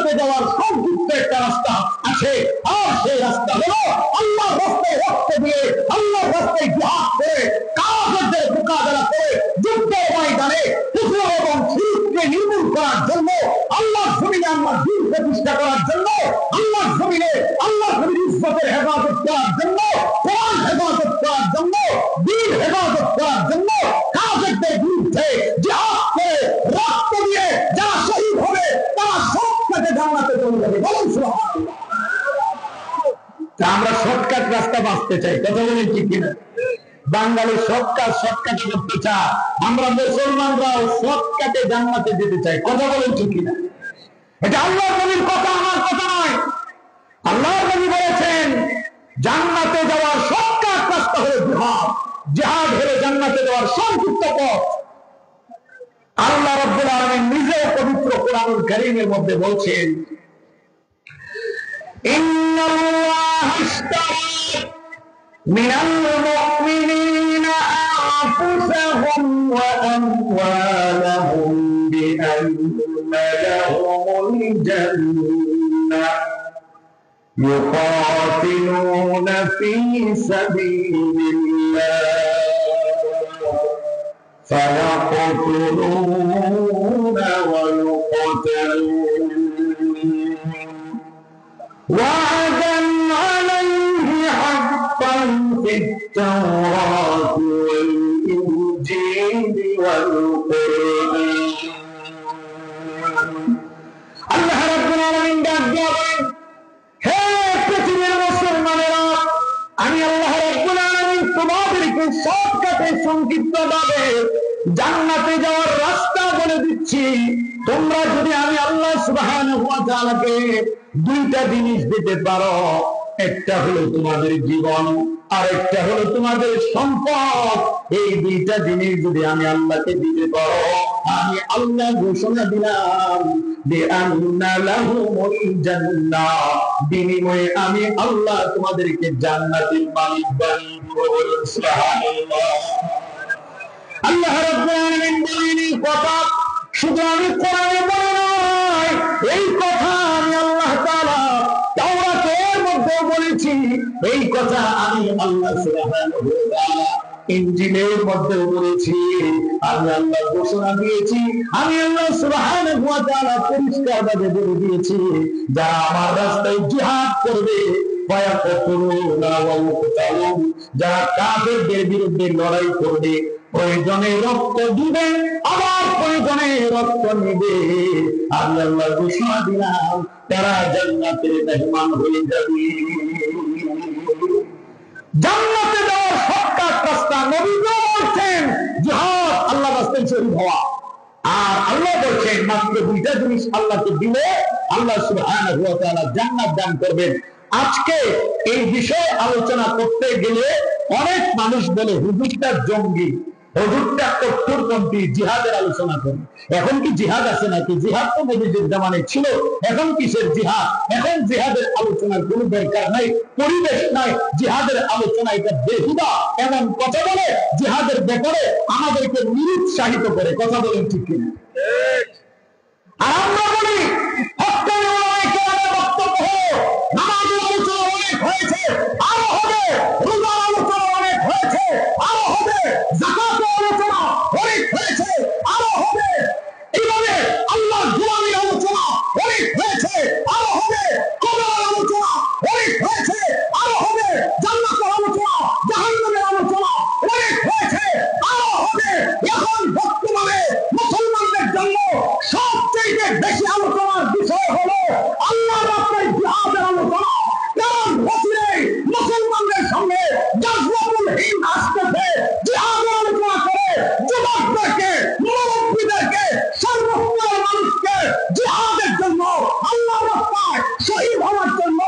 জান্নাতে যাওয়ার সংক্ষিপ্ত একটা রাস্তা আছে, আর সেই রাস্তা হলো আল্লাহর রাস্তায় রক্ত দিয়ে, আল্লাহর রাস্তায় জিহাদ করে, কাফেরদের মোকাবেলা করে, যুদ্ধের ময়দানে কুফর এবং শিরককে নির্মূল করার জন্য, আল্লাহর জমিনে আল্লাহর দ্বীন প্রতিষ্ঠা করার জন্য, আল্লাহর জমিনে আল্লাহর নবীর ইজ্জতের হেফাজত করার জন্য, কোরআন হেফাজত করার জন্য, দ্বীন হেফাজত করার জন্য কাফেরদের বিরুদ্ধে জিহাদ করে রক্ত দিয়ে যারা শহীদ হবে তারা সবটাকে জান্নাতে চলে যাবে। বলুন সুবহানাল্লাহ। আমরা শর্টকাট রাস্তা বাঁচতে চাই, কথা বলেন ঠিক কিনা? বাঙালি শর্টকাটে করতে চায়, আমরা মুসলমানরাও শর্টকাটে জান্নাতে যেতে চাই, কথা বলেন ঠিক কিনা? এটা আল্লাহর নবীর কথা, আমার কথা নয়। আল্লাহর নবী বলেছেন জান্নাতে যাওয়ার শর্টকাট রাস্তা হলো জিহাদ, জিহাদ হলো জান্নাতে যাওয়ার সংক্ষিপ্ত পথ। আল্লাহ রাব্বুল আলামিন নিজেও পবিত্র কোরআনুল কারীমের মধ্যে বলছেন, ইন্নাল্লাহা ইশতারা মিনাল মুমিনিনা আনফুসাহুম ওয়া আমওয়ালাহুম বিআন্না লাহুমুল জান্নাহ ইউকাতিলুনা ফী সাবিলিল্লাহ فيقتلون ويقتلون وعدا عليه حقا في التوراة والإنجيل والقرآن। الله رب العالمين بأجابين হে পৃথিবীর মুসলমানেরা, আমি আল্লাহ রাব্বুল আলামিন তোমাদেরকে শর্টকাটে সংক্ষিপ্তভাবে জান্নাতে যাওয়ার রাস্তা বলে দিচ্ছি। তোমরা যদি আমি আল্লাহ সুবহানাহু ওয়া তাআলাকে দুইটা জিনিস দিতে পারো, একটা হলো তোমাদের জীবন আর একটা হলো তোমাদের সম্পদ, এই দুইটা জিনিস যদি আমি আল্লাহকে দিতে পারো, আমি আল্লাহ ঘোষণা দিলাম বিআন্না লাহুমুল জান্নাহ, বিনিময়ে আমি আল্লাহ তোমাদেরকে জান্নাতের মালিক বানিয়ে দেব। সুবহানাল্লাহ। আল্লাহ রাব্বুল আলামিন বলেন এই কথা শুধু আমি কোরআনে বলে নয়, এই কথা আমি আল্লাহ তাআলা তাওরাতের মধ্যে বলেছি, এই কথা আমি আল্লাহ সুবহানাহু ওয়া তাআলা ইনজিলের মধ্যে বলেছি। আমি আল্লাহ ঘোষণা দিয়েছি, আমি আল্লাহ সুবহানাহু ওয়া তাআলা পরিষ্কারভাবে বলে দিয়েছি, যারা আমার রাস্তায় জিহাদ করবে, যারা কাফেরদের বিরুদ্ধে লড়াই করবে, প্রয়োজনে রক্ত দিবে, আবার প্রয়োজনে রক্ত নিবে, আমি আল্লাহ ঘোষণা দিলাম তারা জান্নাতের মেহমান হয়ে যাবে। জান্নাতে যাওয়ার শর্টকাট রাস্তা নবী বলছেন জিহাদ, আল্লাহ রাস্তায় শহীদ হওয়া। আর আল্লাহ বলছেন মাত্র দুইটা জিনিস আল্লাহকে দিলে আল্লাহ সুবহানাহু ওয়া তাআলা জান্নাত দান করবেন। আজকে এই বিষয়ে আলোচনা করতে গেলে অনেক মানুষ বলে হুজুরটা জঙ্গি, হুজুরটা কট্টরপন্থী, জিহাদের আলোচনা করে। এখন কি জিহাদ আছে নাকি? জিহাদ তো নবীজির জামানায় ছিল, এখন কিসের জিহাদ? এখন জিহাদের আলোচনার কোনো দরকার নাই, পরিবেশ নাই জিহাদের আলোচনা, এটা বেহুদা এমন কথা বলে জিহাদের ব্যাপারে আমাদেরকে নিরুৎসাহিত করে, কথা বলেন ঠিক কিনা? আর আমরা বলি বক্তব্য নামাজের আলোচনা অনেক হয়েছে, আরো হবে, রোজার আলোচনা অনেক হয়েছে, আরো হবে, যাকাতের আলোচনা অনেক হয়েছে, আরো হবে, এইভাবে আল্লাহর গোলামীর আলোচনা অনেক হয়েছে, আরো হবে, কবরের আলোচনা অনেক হয়েছে, আরো হবে, জান্নাতের আলোচনা, জাহান্নামের আলোচনা অনেক হয়েছে, আরো হবে। এখন বর্তমানে মুসলমানদের জন্য সবচেয়ে বেশি আলোচনার বিষয় হলো আল্লাহর রাস্তায় জিহাদের আলোচনা। কারণ বছরে মুসলমানদের সঙ্গে গাজওয়াতুল হিন্দ আসতেছে, জিহাদের আলোচনা করে যুবকদেরকে, মুরব্বীদেরকে, সর্বস্তরের মানুষকে জিহাদের জন্য, আল্লাহর রাস্তায় শহীদ হওয়ার জন্য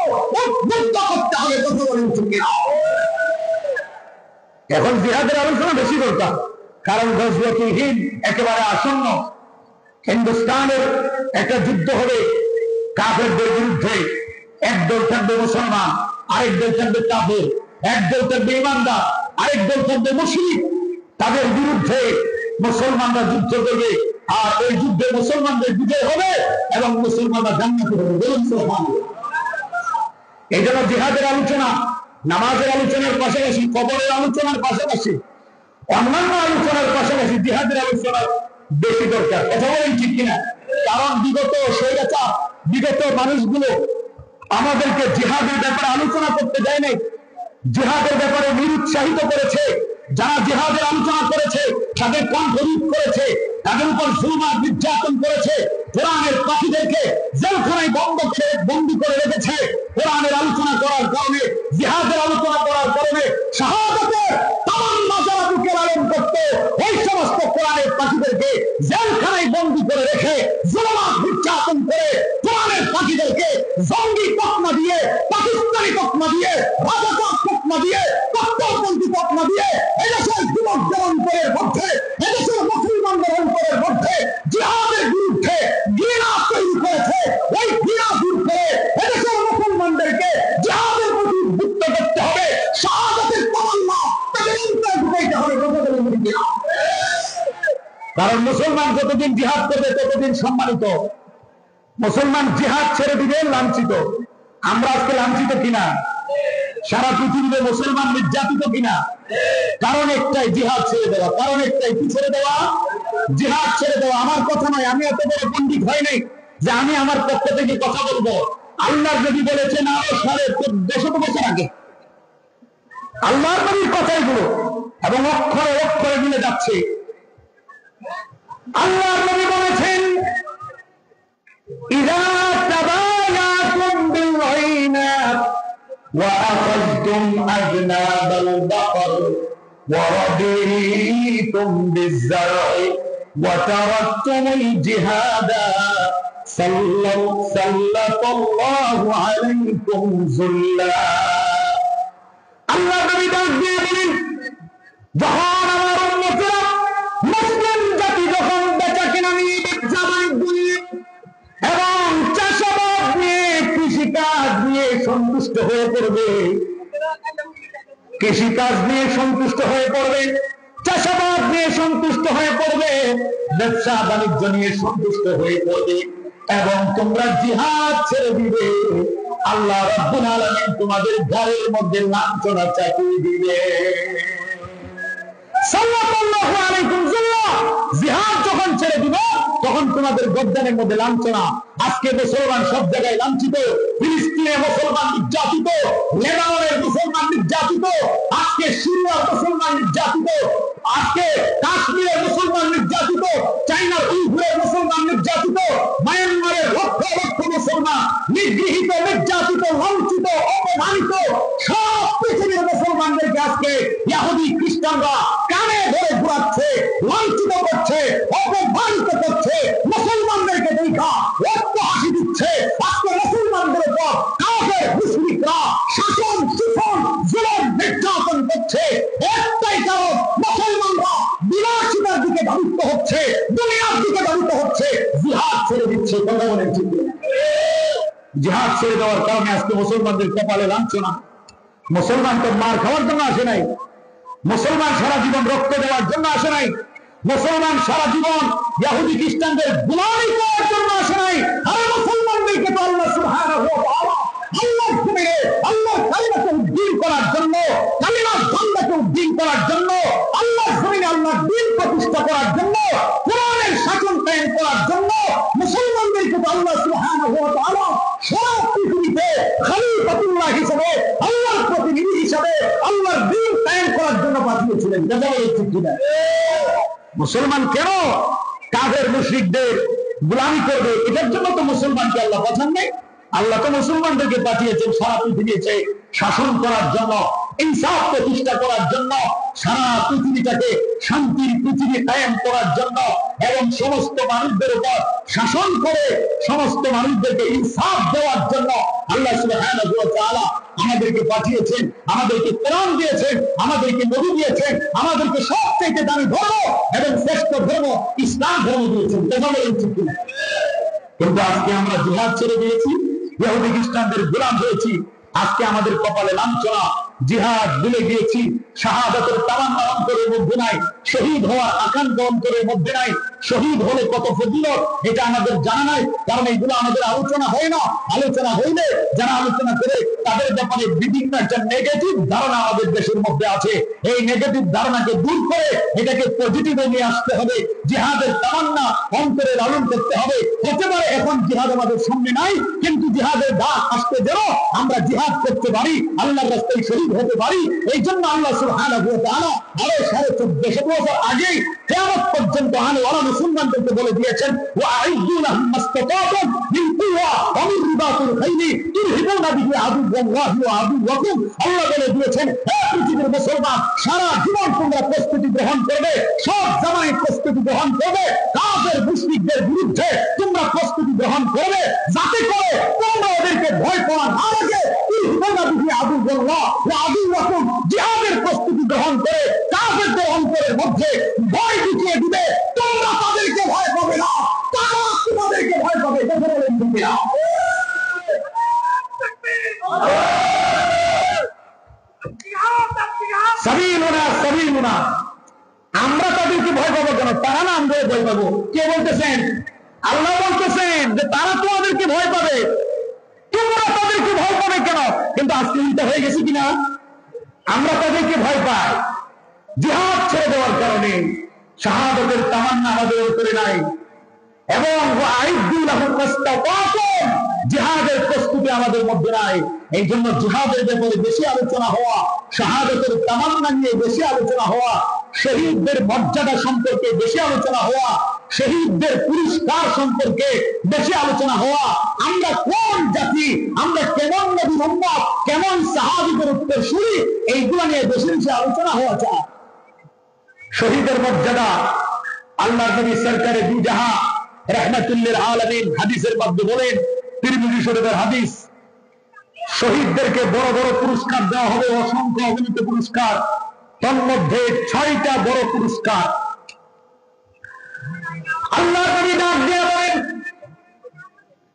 উদ্বুদ্ধ করতে হবে, কথা বলেন ঠিক কিনা? এখন জিহাদের আলোচনা বেশি দরকার, কারণ গাজওয়াতুল হিন্দ একেবারে আসন্ন। হিন্দুস্তানের একটা যুদ্ধ হবে কাফেরদের বিরুদ্ধে, একদল থাকবে মুসলমান, আরেক দল থাকবে কাফের, একদল থাকবে ইমানদার, আরেক দল থাকবে মুশরিক। তাদের বিরুদ্ধে মুসলমানরা যুদ্ধ করবে, আর এই যুদ্ধে মুসলমানদের বিজয় হবে এবং মুসলমানরা জান্নাতে হবে। বলুন সুবহানাল্লাহ। এই জন্য জিহাদের আলোচনা, নামাজের আলোচনার পাশাপাশি, কবরের আলোচনার পাশাপাশি, অন্যান্য আলোচনার পাশাপাশি জিহাদের আলোচনা বেশি দরকার। কথা বলেন ঠিক কিনা? কারণ বিগত স্বৈরাচার, বিগত মানুষগুলো আমাদেরকে জিহাদের ব্যাপারে আলোচনা করতে দেয় নাই, জিহাদের ব্যাপারে নিরুৎসাহিত করেছে। যারা জিহাদের আলোচনা করেছে তাদের কণ্ঠরোধ করেছে, তাদের উপর জুলুম আর নির্যাতন করেছে, কোরআনের পাখিদেরকে জেলখানায় বন্দী করে রেখেছে। কোরআনের আলোচনা করার কারণে, জিহাদের আলোচনা করার কারণে শাহাদাতের তামান্না যারা বুকে লালন করত, ওই সমস্ত কোরআনের পাখিদেরকে জেলখানায় বন্দী করে রেখে জুলুম আর নির্যাতন করে কোরআনের পাখিদেরকে জঙ্গি তকমা দিয়ে, পাকিস্তানি তকমা দিয়ে, রাজাকার তকমা দিয়ে, কট্টরপন্থী তকমা দিয়ে এদেশের যুবকদের অন্তরের মধ্যে, এদেশের মুসলমানদের অন্তরের মধ্যে জিহাদের বিরুদ্ধে ঘৃণা তৈরি করেছে। ওই ঘৃণা দূর করে এদেশের মুসলমানদেরকে জিহাদের প্রতি উদ্বুদ্ধ করতে হবে, শাহাদাতের তামান্না তাদের অন্তরে ঢুকাইতে হবে। কারণ মুসলমান যতদিন জিহাদ করবে ততদিন সম্মানিত। মুসলমান জিহাদ ছেড়ে দিবে লাঞ্ছিত। আমরা আজকে লাঞ্ছিত কিনা? সারা পৃথিবীতে মুসলমান নির্যাতিত কিনা? কারণ একটাই, জিহাদ ছেড়ে দেওয়া। কারণ একটাই, কি ছেড়ে দেওয়া? জিহাদ ছেড়ে দেওয়া। আমার কথা নয়, আমি এত বড় পণ্ডিত হয় নাই যে আমি আমার পক্ষ থেকে কথা বলবো। আল্লাহ যদি বলেছেন আরো 1450 বছর আগে, আল্লাহর নবীর কথাইগুলো এবং অক্ষরে অক্ষরে মিলে যাচ্ছে। আল্লাহর নবী বলেছেন, ইযা তাবায়াতুম বিল আইনা ওয়া আখাযতুম আযনাবাল বাকর ওয়া রাদিতুম বিয-যার'i ওয়া তারাকতুমুল জিহাদা সাল্লাল্লাহু আলাইকুম যুল্লা। আল্লাহ নবী ডাক দিয়ে বলেন, যখন আমার উম্মতেরা, মুসলিম জাতি যখন বেচাকেনা নিয়ে, ব্যবসা বাণিজ্য নিয়ে এবং চাষাবাদ নিয়ে, কৃষিকাজ নিয়ে সন্তুষ্ট হয়ে পড়বে, কৃষিকাজ নিয়ে সন্তুষ্ট হয়ে পড়বে, চাষাবাদ নিয়ে সন্তুষ্ট হয়ে পড়বে, ব্যবসা বাণিজ্য নিয়ে সন্তুষ্ট হয়ে পড়বে এবং তোমরা জিহাদ ছেড়ে দিবে, আল্লাহ রাব্বুল আলামিন তোমাদের ঘরের মধ্যে লাঞ্ছনা চাপিয়ে দিবে। সাল্লাল্লাহু আলাইকুম যুল্লাহ। জিহাদ যখন ছেড়ে দিবে তখন তোমাদের গর্দানের মধ্যে লাঞ্ছনা। আজকে মুসলমান সব জায়গায় লাঞ্ছিত। ফিলিস্তিনে মুসলমান নির্যাতিত, লেবাননের মুসলমান নির্যাতিত, আজকে সিরিয়ার মুসলমান নির্যাতিত, আজকে কাশ্মীরের মুসলমান নির্যাতিত, চাইনার উইঘুরের মুসলমান নির্যাতিত, মায়ানমারের লক্ষ লক্ষ মুসলমান নিগৃহীত, নির্যাতিত, লাঞ্ছিত, অপমানিত। সব পৃথিবীর মুসলমানদেরকে আজকে ইহুদি খ্রিস্টানরা কানে ধরে ঘুরাচ্ছে, লাঞ্ছিত করছে, অপমানিত করছে। মুসলমানদেরকে দেখা রক্ত হাসি দিচ্ছে। আজকে মুসলমানদের উপর কাফের মুশরিকরা শাসন, শোষণ, জুলুম, নির্যাতন করছে। একটাই কারণ, মুসলমানরা বিলাসিতার দিকে ধাবিত হচ্ছে, দুনিয়ার দিকে ধাবিত হচ্ছে, জিহাদ ছেড়ে দিচ্ছে। কথা বলেন ঠিক? জিহাদ ছেড়ে দেওয়ার কারণে আজকে মুসলমানদের কপালে লাঞ্ছনা। মুসলমান তো মার খাওয়ার জন্য আসে নাই, মুসলমান সারা জীবন রক্ত দেওয়ার জন্য আসে নাই, মুসলমান সারা জীবন ইহুদি খ্রিস্টানদের গোলামি করার জন্য আসে নাই। আর মুসলমানদেরকে তো আল্লাহ সুবহানাহু ওয়া তাআলা আল্লাহর জমিনে আল্লাহর কালিমাকে উদ্দীন করার জন্য, কালিমার ঝান্ডাকে উদ্দীন করার জন্য, আল্লাহর জমিনে আল্লাহর দ্বীন প্রতিষ্ঠা করার জন্য, কোরআনের শাসন কায়েম করার জন্য মুসলমানদেরকে তো আল্লাহ সুবহানাহু ওয়া তাআলা সারা পৃথিবীতে খলিফাতুল্লাহ হিসেবে, আল্লাহর প্রতিনিধি হিসেবে আল্লাহর দ্বীন কায়েম করার জন্য পাঠিয়েছিলেন। মুসলমান কেন কাফের মুশরিকদের গোলামি করবে? এটার জন্য তো মুসলমানকে আল্লাহ পছন্দ নেই। আল্লাহ তো মুসলমানদেরকে পাঠিয়েছেন সারা পৃথিবীতে শাসন করার জন্য, ইনসাফ প্রতিষ্ঠা করার জন্য, সারা পৃথিবীটাকে শান্তির পৃথিবী কায়েম করার জন্য এবং সমস্ত মানুষদের উপর শাসন করে সমস্ত মানুষদেরকে ইনসাফ দেওয়ার জন্য আল্লাহ সুবহানাহু ওয়া তাআলা আমাদেরকে পাঠিয়েছেন, আমাদেরকে কোরআন দিয়েছেন, আমাদেরকে নবী দিয়েছেন, আমাদেরকে সবচেয়ে দামি ধর্ম এবং শ্রেষ্ঠ ধর্ম ইসলাম ধর্ম দিয়েছেন। কিন্তু আজকে আমরা জিহাদ ছেড়ে দিয়েছি, ইহুদি খ্রিস্টানদের গোলাম হয়েছি। আজকে আমাদের কপালে লাঞ্ছনা। জিহাদ ভুলে গিয়েছি, শাহাদাতের তামান্না অন্তরের মধ্যে নাই, শহীদ হওয়ার আকাঙ্ক্ষা অন্তরের মধ্যে নাই। শহীদ হলে কত ফজিলত এটা আমাদের জানা নাই, কারণ এইগুলো আমাদের আলোচনা হয় না। আলোচনা হইলে যারা আলোচনা করে তাদের ব্যাপারে বিভিন্ন একটা নেগেটিভ ধারণা আমাদের দেশের মধ্যে আছে। এই নেগেটিভ ধারণাকে দূর করে এটাকে পজিটিভে নিয়ে আসতে হবে। জিহাদের তামান্না অন্তরে লালন করতে হবে। হতে পারে এখন জিহাদ আমাদের সামনে নাই, কিন্তু জিহাদের ডাক আসতে যেন আমরা জিহাদ করতে পারি, আল্লাহর রাস্তায় শহীদ হতে পারি। এই জন্য আল্লাহ সুবহানাহু ওয়া তাআলা আরো 1450 বছর আগেই কিয়ামত পর্যন্ত আনওয়ারা মুসলমানদেরকে বলে দিয়েছেন, ওয়া আইযু লাহুম মাসতাতাতুম মিন কুওয়া ওয়া মিন রিবাতিল খাইলি তুরহিবুনা বিহি আদুওয়াল্লাহি ওয়া আদুওয়াকুম। আল্লাহ বলে দিয়েছেন, হে পৃথিবীর মুসলমান, সারা জীবন তোমরা প্রস্তুতি গ্রহণ করবে, সব জামায় প্রস্তুতি গ্রহণ করবে, কাফের মুশরিকদের বিরুদ্ধে তোমরা প্রস্তুতি গ্রহণ করবে, যাতে করে তোমরা ওদেরকে ভয় পাওয়া না লাগে। তুরহিবুনা বিহি আদুওয়াল্লাহ ওয়া আদুওয়াকুম, জিহাদের প্রস্তুতি গ্রহণ করে কাফেরদের অন্তরের মধ্যে ভয় ঢুকিয়ে দিবে, তোমরা তাদেরকে ভয় পাবে না, তারা তোমাদেরকে ভয় পাবে। আমরা তাদেরকে ভয় পাবো কেন? তারা না আমরা ভয় পাবো। কে বলতেছেন? আল্লাহ বলতেছেন যে তারা তোমাদেরকে ভয় পাবে, তোমরা তাদেরকে ভয় পাবে কেন? কিন্তু আজকে উল্টা হয়ে গেছে কিনা? আমরা তাদেরকে ভয় পাই জিহাদ ছেড়ে দেওয়ার কারণে। শাহাদাতের তামান্না আমাদের উপরে নাই, এবং জিহাদের প্রস্তুতি আমাদের মধ্যে নাই। এই জন্য জিহাদের ব্যাপারে বেশি আলোচনা হওয়া, শাহাদাতের তামান্না নিয়ে বেশি আলোচনা হওয়া, শহীদদের মর্যাদা সম্পর্কে বেশি আলোচনা হওয়া, শহীদদের পুরস্কার সম্পর্কে বেশি আলোচনা হওয়া, আমরা কোন জাতি, আমরা কেমন নবীর উম্মত, কেমন সাহাবীদের উত্তরসূরি, এইগুলো নিয়ে বেশি বেশি আলোচনা হওয়া চায়। শহীদের মর্যাদা আল্লাহর নবী সরকারে দু জাহান রাহমাতুল্লিল আলামিন হাদিসের মধ্যে বলেন, তিরমিজি শরীফের হাদিস, শহীদদেরকে বড় বড় পুরস্কার দেওয়া হবে, অসংখ্য অগণিত পুরস্কার, তার মধ্যে 6টা বড় পুরস্কার। আল্লাহর নবী ডাক দিয়ে বলেন,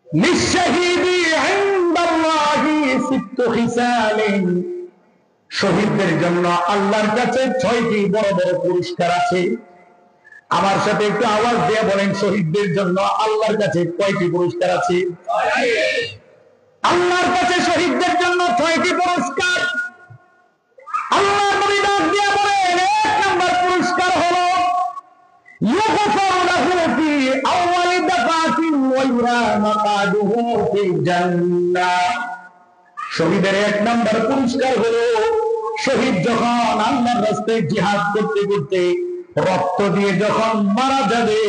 লিশশাহীদি ইনদাল্লাহি সিত্তু খিসালিন, শহীদদের জন্য আল্লাহর কাছে 6টি বড় বড় পুরস্কার আছে। আমার সাথে একটু আওয়াজ দিয়ে বলেন, শহীদদের জন্য আল্লাহর কাছে কয়টি পুরস্কার আছে? আল্লাহর কাছে শহীদদের জন্য 6টি পুরস্কার। আল্লাহর নবী ডাক দিয়ে বলেন, 1 নম্বর পুরস্কার হলো ইউগফারু লাহু ফি আউয়ালি দাফাতিন ওয়া ইউরা মাকাদুহু ফিল জান্নাহ। শহীদের 1 নম্বর পুরস্কার হলো, শহীদ যখন আল্লাহর রাস্তায় জিহাদ করতে করতে রক্ত দিয়ে যখন মারা যাবে,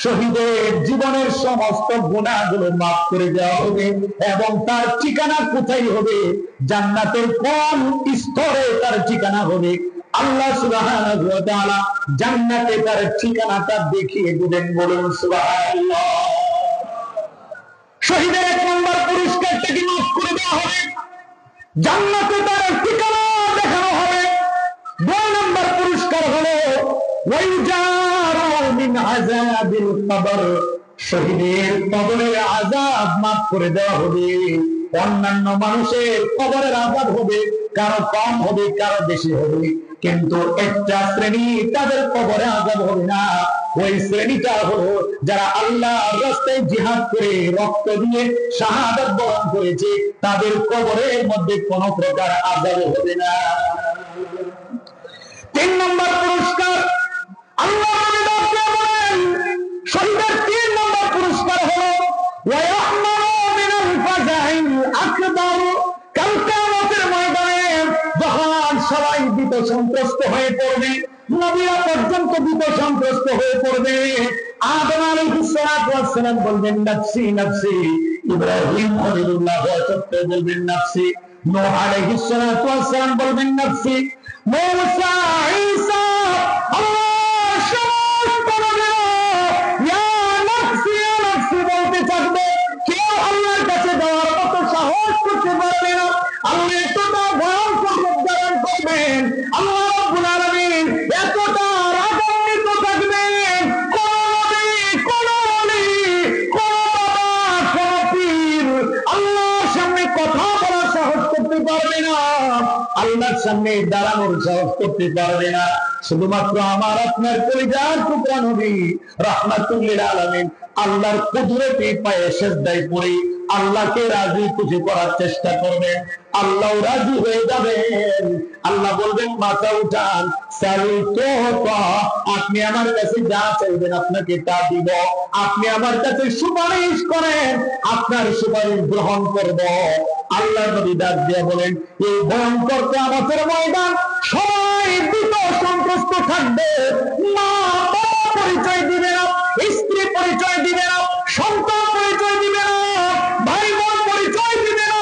শহীদের জীবনের সমস্ত গুনাহগুলো মাফ করে দেওয়া হবে, এবং তার ঠিকানা কোথায় হবে? জান্নাতের কোন স্তরে তার ঠিকানা হবে? আল্লাহ সুবহানাহু ওয়া তাআলা জান্নাতে তার ঠিকানাটা দেখিয়ে দিবেন। বলুন সুবহানাল্লাহ। শহীদের 1 নম্বর পুরস্কারটাকে মাফ করে দেওয়া হবে, জান্নাতে তার ঠিকানা দেখানো হবে। 2 নম্বর পুরস্কার হলো ওয়াইজারু মিন আযাবিল কবর, শহীদের কবরের আযাব মাফ করে দেওয়া হবে। অন্যান্য মানুষের কবরের আযাব হবে, কারো কম হবে, কারো বেশি হবে, কিন্তু একটা শ্রেণী তাদের কবরে আযাব হবে না। ওই শ্রেণীটা হলো যারা আল্লাহর রাস্তায় জিহাদ করে রক্ত দিয়ে শাহাদাত বরণ করেছে, তাদের কবরের মধ্যে কোনো প্রকার আযাব হবে না। 3 নম্বর পুরস্কার আল্লাহ বলেন, শহীদের 3 নম্বর পুরস্কার হলো ওয়ায়াহমারু মিনাল ফাজাইল আকবার। কাল কিয়ামতের ময়দানে যখন সবাই ভীত সন্ত্রস্ত হয়ে পড়বে, নবীরা পর্যন্ত ভীত সন্ত্রস্ত হয়ে পড়বে, আদম আলাইহিস সালাতু ওয়াস সালাম বলবেন নাফসি নাফসি, ইব্রাহিম খলিলুল্লাহ সত্য বলবেন নাফসি, নূহ আলাইহিস সালাতু ওয়াস সালাম বলবেন নাফসি, মুসা ঈসা আল্লাহ সমস্ত নবীরা ইয়া নাফসি ইয়া নাফসি বলতে থাকবে, কেউ আল্লাহর কাছে যাওয়ার মতো সাহস করতে পারবে না। আল্লাহ এতটা ভয়ঙ্কর রূপ ধারণ করবেন, আল্লাহ রাব্বুল আলামিন এতটা রাগান্বিত থাকবেন, কোন নবী, কোন ওলি, কোন বাবা, কোন পীর আল্লাহর সামনে কথা বলার সাহস করতে পারবে না, আল্লাহর সামনে দাঁড়ানোর সাহস করতে পারবে না। শুধুমাত্র আমার আপনার কলিজার টুকরা নবী রাহমাতুল লিল আলামিন আল্লাহর কুদরতে পায়ে সিজদায় পড়ে আল্লাহকে রাজি খুশি করার চেষ্টা করবেন। আল্লাহ রাজি হয়ে যাবেন। আল্লাহ বলবেন মাথা উঠান, আপনি আমার কাছে যা চাইবেন আপনাকে তা দিব। আপনি আমার কাছে সুপারিশ করেন, আপনার সুপারিশ গ্রহণ করব। আল্লাহ নবী ডাক দিয়ে বলেন, এই ভয়ঙ্কর কিয়ামতের ময়দান সবাই ভীত সন্ত্রস্ত থাকবে। মা বাবা পরিচয় দিবে না, স্ত্রী পরিচয় দিবে না, সন্তান পরিচয় দিবে না, ভাই বোন পরিচয় দিবে না,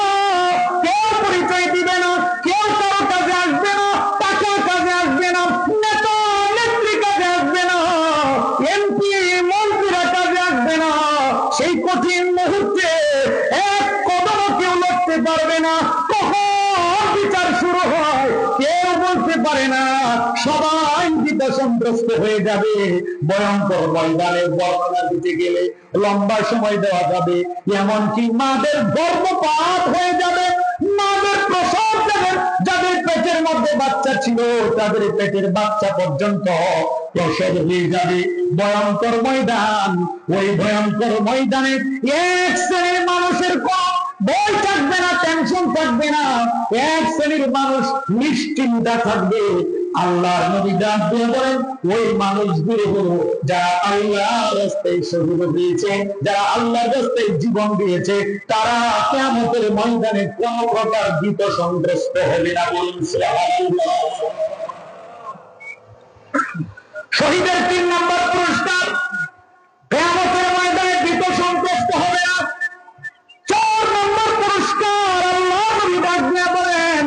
কেউ পরিচয় দিবে না, কেউ কারো কাজে আসবে না, টাকা কাজে আসবে না, নেতা নেত্রী কাজে আসবে না, এমপি মন্ত্রীরা কাজে আসবে না। সেই কঠিন মুহূর্তে এক কদমও কেউ লড়তে পারবে না। কখন বিচার শুরু হয় কেউ বলতে পারে না। সবাই ভীত সন্ত্রস্ত হয়ে যাবে। ভয়ঙ্কর ময়দানের বর্ণনা দিতে গেলে লম্বা সময় দেওয়া যাবে। এমনকি মাদের গর্ভপাত হয়ে যাবে, মাদের প্রসব যাবে, যাদের পেটের মধ্যে বাচ্চা ছিল তাদের পেটের বাচ্চা পর্যন্ত প্রসব হয়ে যাবে। ভয়ঙ্কর ময়দান। ওই ভয়ঙ্কর ময়দানে এক শ্রেণীর মানুষের ভয় থাকবে না, টেনশন থাকবে না। এক শ্রেণীর মানুষ নিশ্চিন্তা থাকবে। আল্লাহর নবী ডাক দিয়ে বলেন, ওই মানুষগুলো হলো যারা আল্লাহর রাস্তায় শহীদ হয়েছে, যারা আল্লাহর রাস্তায় জীবন দিয়েছে। তারা কিয়ামতের ময়দানে কোন প্রকার ভীত সন্ত্রস্ত হবে না। বলুন সুবহানাল্লাহ। শহীদের 3 নম্বর পুরস্কার, কিয়ামতের ময়দানে ভীত সন্ত্রস্ত হবে না। 4 নম্বর পুরস্কার, আল্লাহ নবী ডাক দিয়ে বলেন,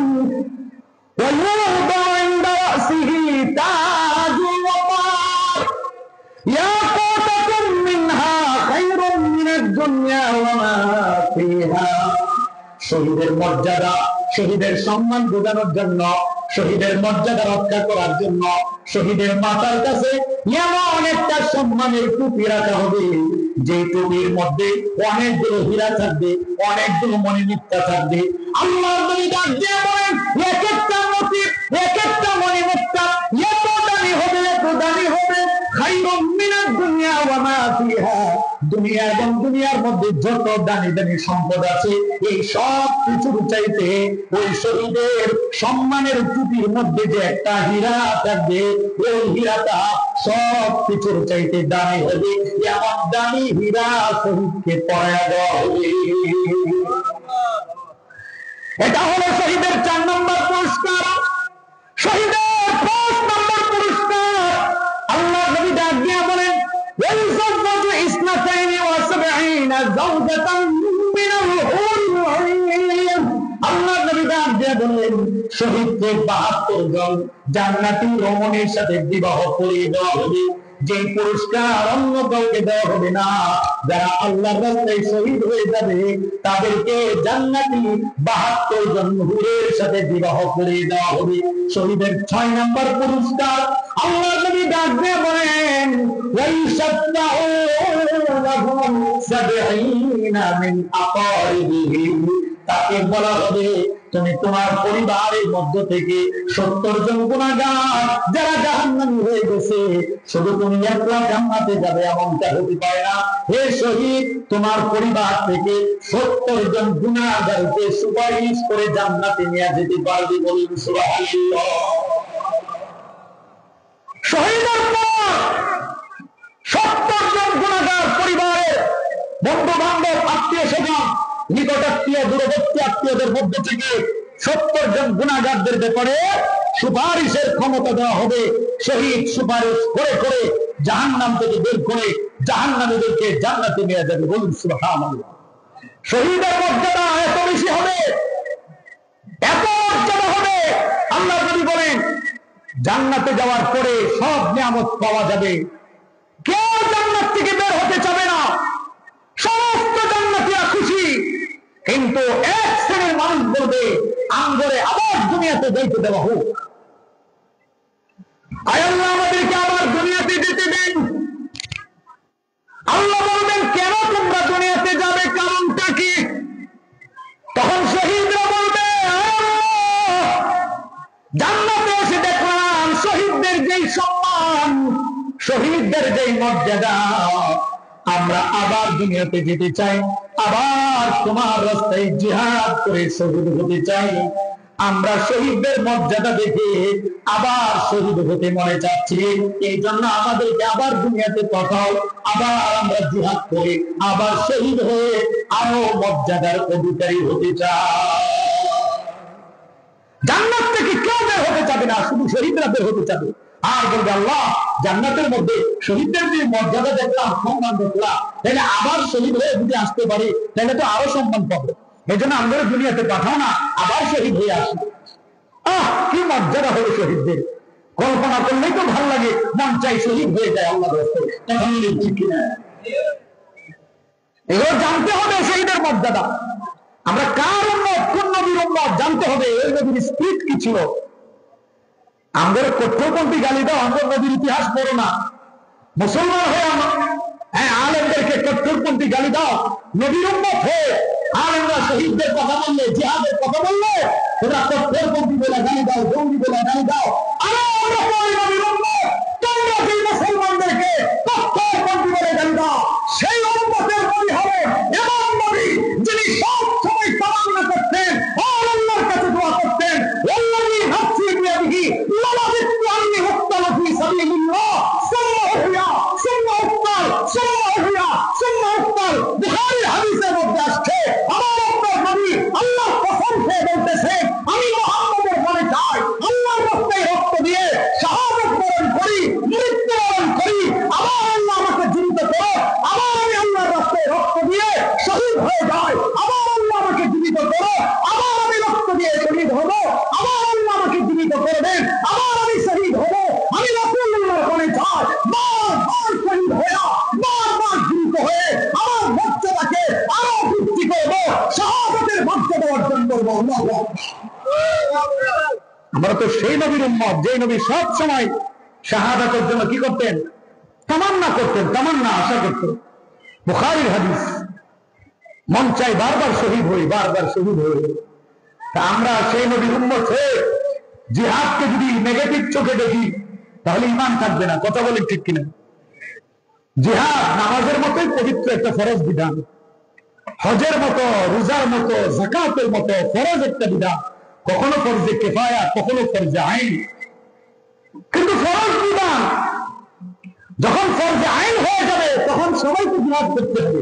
শহীদের মর্যাদা, শহীদের সম্মান বোঝানোর জন্য, শহীদের মর্যাদা রক্ষা করার জন্য শহীদের মাথার কাছে এমন একটা সম্মানের টুপি রাখা হবে, যে টুপির মধ্যে অনেকগুলো হীরা থাকবে, অনেকগুলো মণিমুক্তা থাকবে। আল্লাহ নবী ডাক দিয়ে বলেন, এক একটা মতি, এক একটা মণিমুক্তা এত দামি হবে, এত দামি হবে, খায়রুম মিনাদ দুনিয়া ওয়া মা ফিহা, দুনিয়া এবং দুনিয়ার মধ্যে যত দামি দামি সম্পদ আছে এই সব কিছুর চাইতে ওই শহীদের সম্মানের টুপির মধ্যে যে একটা হীরা থাকবে, ওই হীরাটা সব কিছুর চাইতে দামি হবে। এমন দামি হীরা শহীদকে পরায়া দেওয়া হবে। এটা হলো শহীদের 4 নম্বর পুরস্কার। শহীদের 5 নম্বর পুরস্কার, আল্লাহ নবী ডাক দিয়ে বলেন, ওয়াইযাওয়াজু ইসনাতাইনি ওয়া সাবঈনা যাওজাতান মিনাল হুর আইন। আল্লাহ নবী ডাক দিয়ে বলেন, শহীদকে 72 জন জান্নাতি রমণীর সাথে বিবাহ করিয়ে দেওয়া হবে। যে পুরস্কার অন্য কাউকে দেওয়া হবে না। যারা আল্লাহর রাস্তায় শহীদ হয়ে যাবে তাদেরকে জান্নাতি 72 জন হুরের সাথে বিবাহ করিয়ে দেওয়া হবে। শহীদের 6 নম্বর পুরস্কার, আল্লাহ নবী ডাক দিয়ে বলেন, ওয়াইশাত্তাউ লাহুম 70 মিন আকারিবিহি। তাকে বলা হবে, তুমি তোমার পরিবারের মধ্য থেকে 70 জন গুনাহগার যারা জাহান্নামী হয়ে গেছে, শুধু তুমি একলা জান্নাতে যাবে এমনটা হতে পারে না। হে শহীদ, তোমার পরিবার থেকে 70 জন গুনাহগারকে সুপারিশ করে জান্নাতে নিয়ে যেতে পারবে। বলুন সুবহানাল্লাহ। শহীদের পর 70 জন গুনাহগার পরিবারের বন্ধু বান্ধব আত্মীয় স্বজন নিকটাত্মীয় দূরবর্তী আত্মীয়দের মধ্যে থেকে 70 জন গুনাহগারদের ব্যাপারে সুপারিশের ক্ষমতা দেওয়া হবে। শহীদ সুপারিশ করে করে জাহান্নাম থেকে বের করে জাহান্নামীদেরকে জান্নাতে নিয়ে যাবে। বলুন সুবহানাল্লাহ। শহীদের মর্যাদা এত বেশি হবে, এত মর্যাদা হবে। আল্লাহ নবী বলেন, জান্নাতে যাওয়ার পরে সব নিয়ামত পাওয়া যাবে, কেউ জান্নাত থেকে বের হতে চাবে না, সমস্ত জান্নাতীরা খুশি। কিন্তু এক শ্রেণীর মানুষ বলবে, আমগরে আবার দুনিয়াতে যাইতে দেওয়া হোক। আয় আল্লাহ, আমাদেরকে আবার দুনিয়াতে যেতে দিন। আল্লাহ বলবেন, কেন তোমরা দুনিয়াতে যাবে, কারণটা কি? তখন শহীদরা বলবে, জান্নাতে এসে দেখলাম শহীদদের যেই শহীদদের যে মর্যাদা, আমরা আবার দুনিয়াতে যেতে চাই, আবার তোমার রাস্তায় জিহাদ করে শহীদ হতে চাই। আমরা শহীদদের মর্যাদা দেখে আবার শহীদ হতে মনে চাচ্ছি। এই জন্য আমাদেরকে আবার দুনিয়াতে পাঠাও, আবার আমরা জিহাদ করে আবার শহীদ হয়ে আরো মর্যাদার অধিকারী হতে চাই। জান্নাত থেকে কেউ বের হতে চাবে না, শুধু শহীদরা বের হতে চাবে। আর বলবে আল্লাহ, জান্নাতের মধ্যে শহীদদের যে মর্যাদা দেখলাম, সম্মান দেখলাম, তাহলে আবার শহীদ হয়ে যদি আসতে পারি তাহলে তো আরো সম্মান পাবো। এই জন্য আমরা দুনিয়াতে পাঠাও না, আবার শহীদ হয়ে আসি। কি মর্যাদা হলো শহীদদের, কল্পনা করলেই তো ভালো লাগে, মন চাই শহীদ হয়ে যায় আল্লাহ রাস্তায়। এগুলো জানতে হবে শহীদের মর্যাদা। আমরা কার উম্মত, কোন নবীর উম্মত জানতে হবে। এই নবীর স্পিরিট কি ছিল। আমাদের কঠোরপন্থী গালি দাও, আমাদের নবীর ইতিহাস পড়ো না। মুসলমান হয়ে আলেমদেরকে কঠোরপন্থী গালি দাও, নবীর উম্মত হয়ে আলেমরা শহীদদের কথা বললে, জিহাদের কথা বললে তোমরা কঠোরপন্থী বলে গালি দাও, জঙ্গি বলে গালি দাও। আরে আমরা কই নবীর উম্মত, তোমরা যে মুসলমানদেরকে কঠোরপন্থী বলে গালি দাও, সেই উম্মতের নবী হবে এমন নবী যিনি সব সময় তামান্না করতেন, আল্লাহর কাছে দোয়া করতেন, ওয়াল্লাহি নাফসি বিয়াদিহি লাযাবিতু আন্নী উক্তালা ফি সাবিলিল্লাহ সুম্মা উহইয়া সুম্মা উক্তাল সুম্মা উহইয়া সুম্মা উক্তাল। বুখারীর হাদিসের মধ্যে আসছে, আমার আপনার নবী আল্লাহর কসম খেয়ে বলতেছেন, আমি মুহাম্মদের মনে চাই আল্লাহর রাস্তায় রক্ত দিয়ে শাহাদাত বরণ করি, মৃত্যুবরণ করি, আবার আল্লাহ আমাকে জীবিত করো, আবার আমি আল্লাহর রাস্তায় রক্ত দিয়ে শহীদ হয়ে যাই, আবার আল্লাহ আমাকে জীবিত করো, আবার আমি রক্ত দিয়ে শহীদ হব, আবার আল্লাহ আমাকে জীবিত করবেন, আবার আমি শহীদ হব। আমি রাসূলুল্লাহর মনে চাই বারবার শহীদ হয়ে, বারবার জীবিত হয়ে আমার মর্যাদাকে আরো বৃদ্ধি করবো, শাহাদাতের মর্যাদা অর্জন করবো। আমরা তো সেই নবীর উম্মত, যে নবী সব সময় শাহাদাতের জন্য কি করতেন, তামান্না করতেন, তামান্না আশা করতেন। বুখারীর হাদিস, মন চাই বারবার শহীদ হই, বারবার শহীদ হই। তা আমরা সেই নবীর উম্মত হয়ে জিহাদকে যদি নেগেটিভ চোখে দেখি তাহলে ঈমান থাকবে না। কথা বলেন ঠিক কিনা? জিহাদ নামাজের মতোই পবিত্র একটা ফরজ বিধান, হজের মতো, রোজার মতো, যাকাতের মতো ফরজ একটা বিধান। কখনো ফরজে কিফায়া, কখনো ফরজে আইন। কিন্তু ফরজ বিধান যখন ফরজে আইন হয়ে যাবে তখন সবাইকে জিহাদ করতে হবে,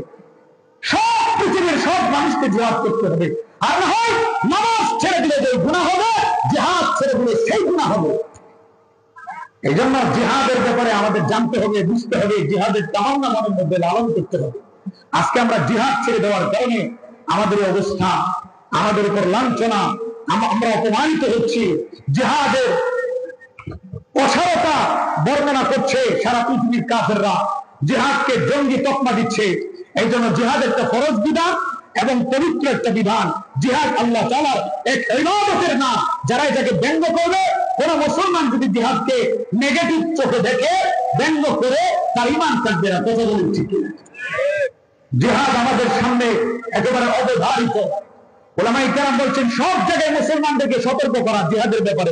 সব পৃথিবীর সব মানুষকে জিহাদ করতে হবে। আর না হয় নামাজ ছেড়ে দিলে যে গুনাহ হবে, জিহাদ ছেড়ে দিলে সেই গুনাহ হবে। এই জন্য জিহাদের ব্যাপারে আমাদের জানতে হবে, বুঝতে হবে, জিহাদের তামান্না মনের মধ্যে লালন করতে হবে। আজকে আমরা জিহাদ ছেড়ে দেওয়ার কারণে আমাদের অবস্থা, আমাদের উপর লাঞ্ছনা, আমরা অপমানিত হচ্ছি। জিহাদের অসারতা বর্ণনা করছে সারা পৃথিবীর কাফেররা, জিহাদকে জঙ্গি তকমা দিচ্ছে। এই জন্য জিহাদ একটা ফরজ বিধান এবং পবিত্র একটা বিধান। জিহাদ আল্লাহ তাআলার এক ইবাদতের নাম। যারা এটাকে ব্যঙ্গ করবে, কোন মুসলমান যদি জিহাদকে নেগেটিভ চোখে দেখে, ব্যঙ্গ করে, তার ঈমান থাকবে না। কথা বলুন ঠিক কিনা? জিহাদ আমাদের সামনে একেবারে অবধারিত। উলামায়ে কেরাম বলছেন সব জায়গায় মুসলমানদেরকে সতর্ক করা জিহাদের ব্যাপারে,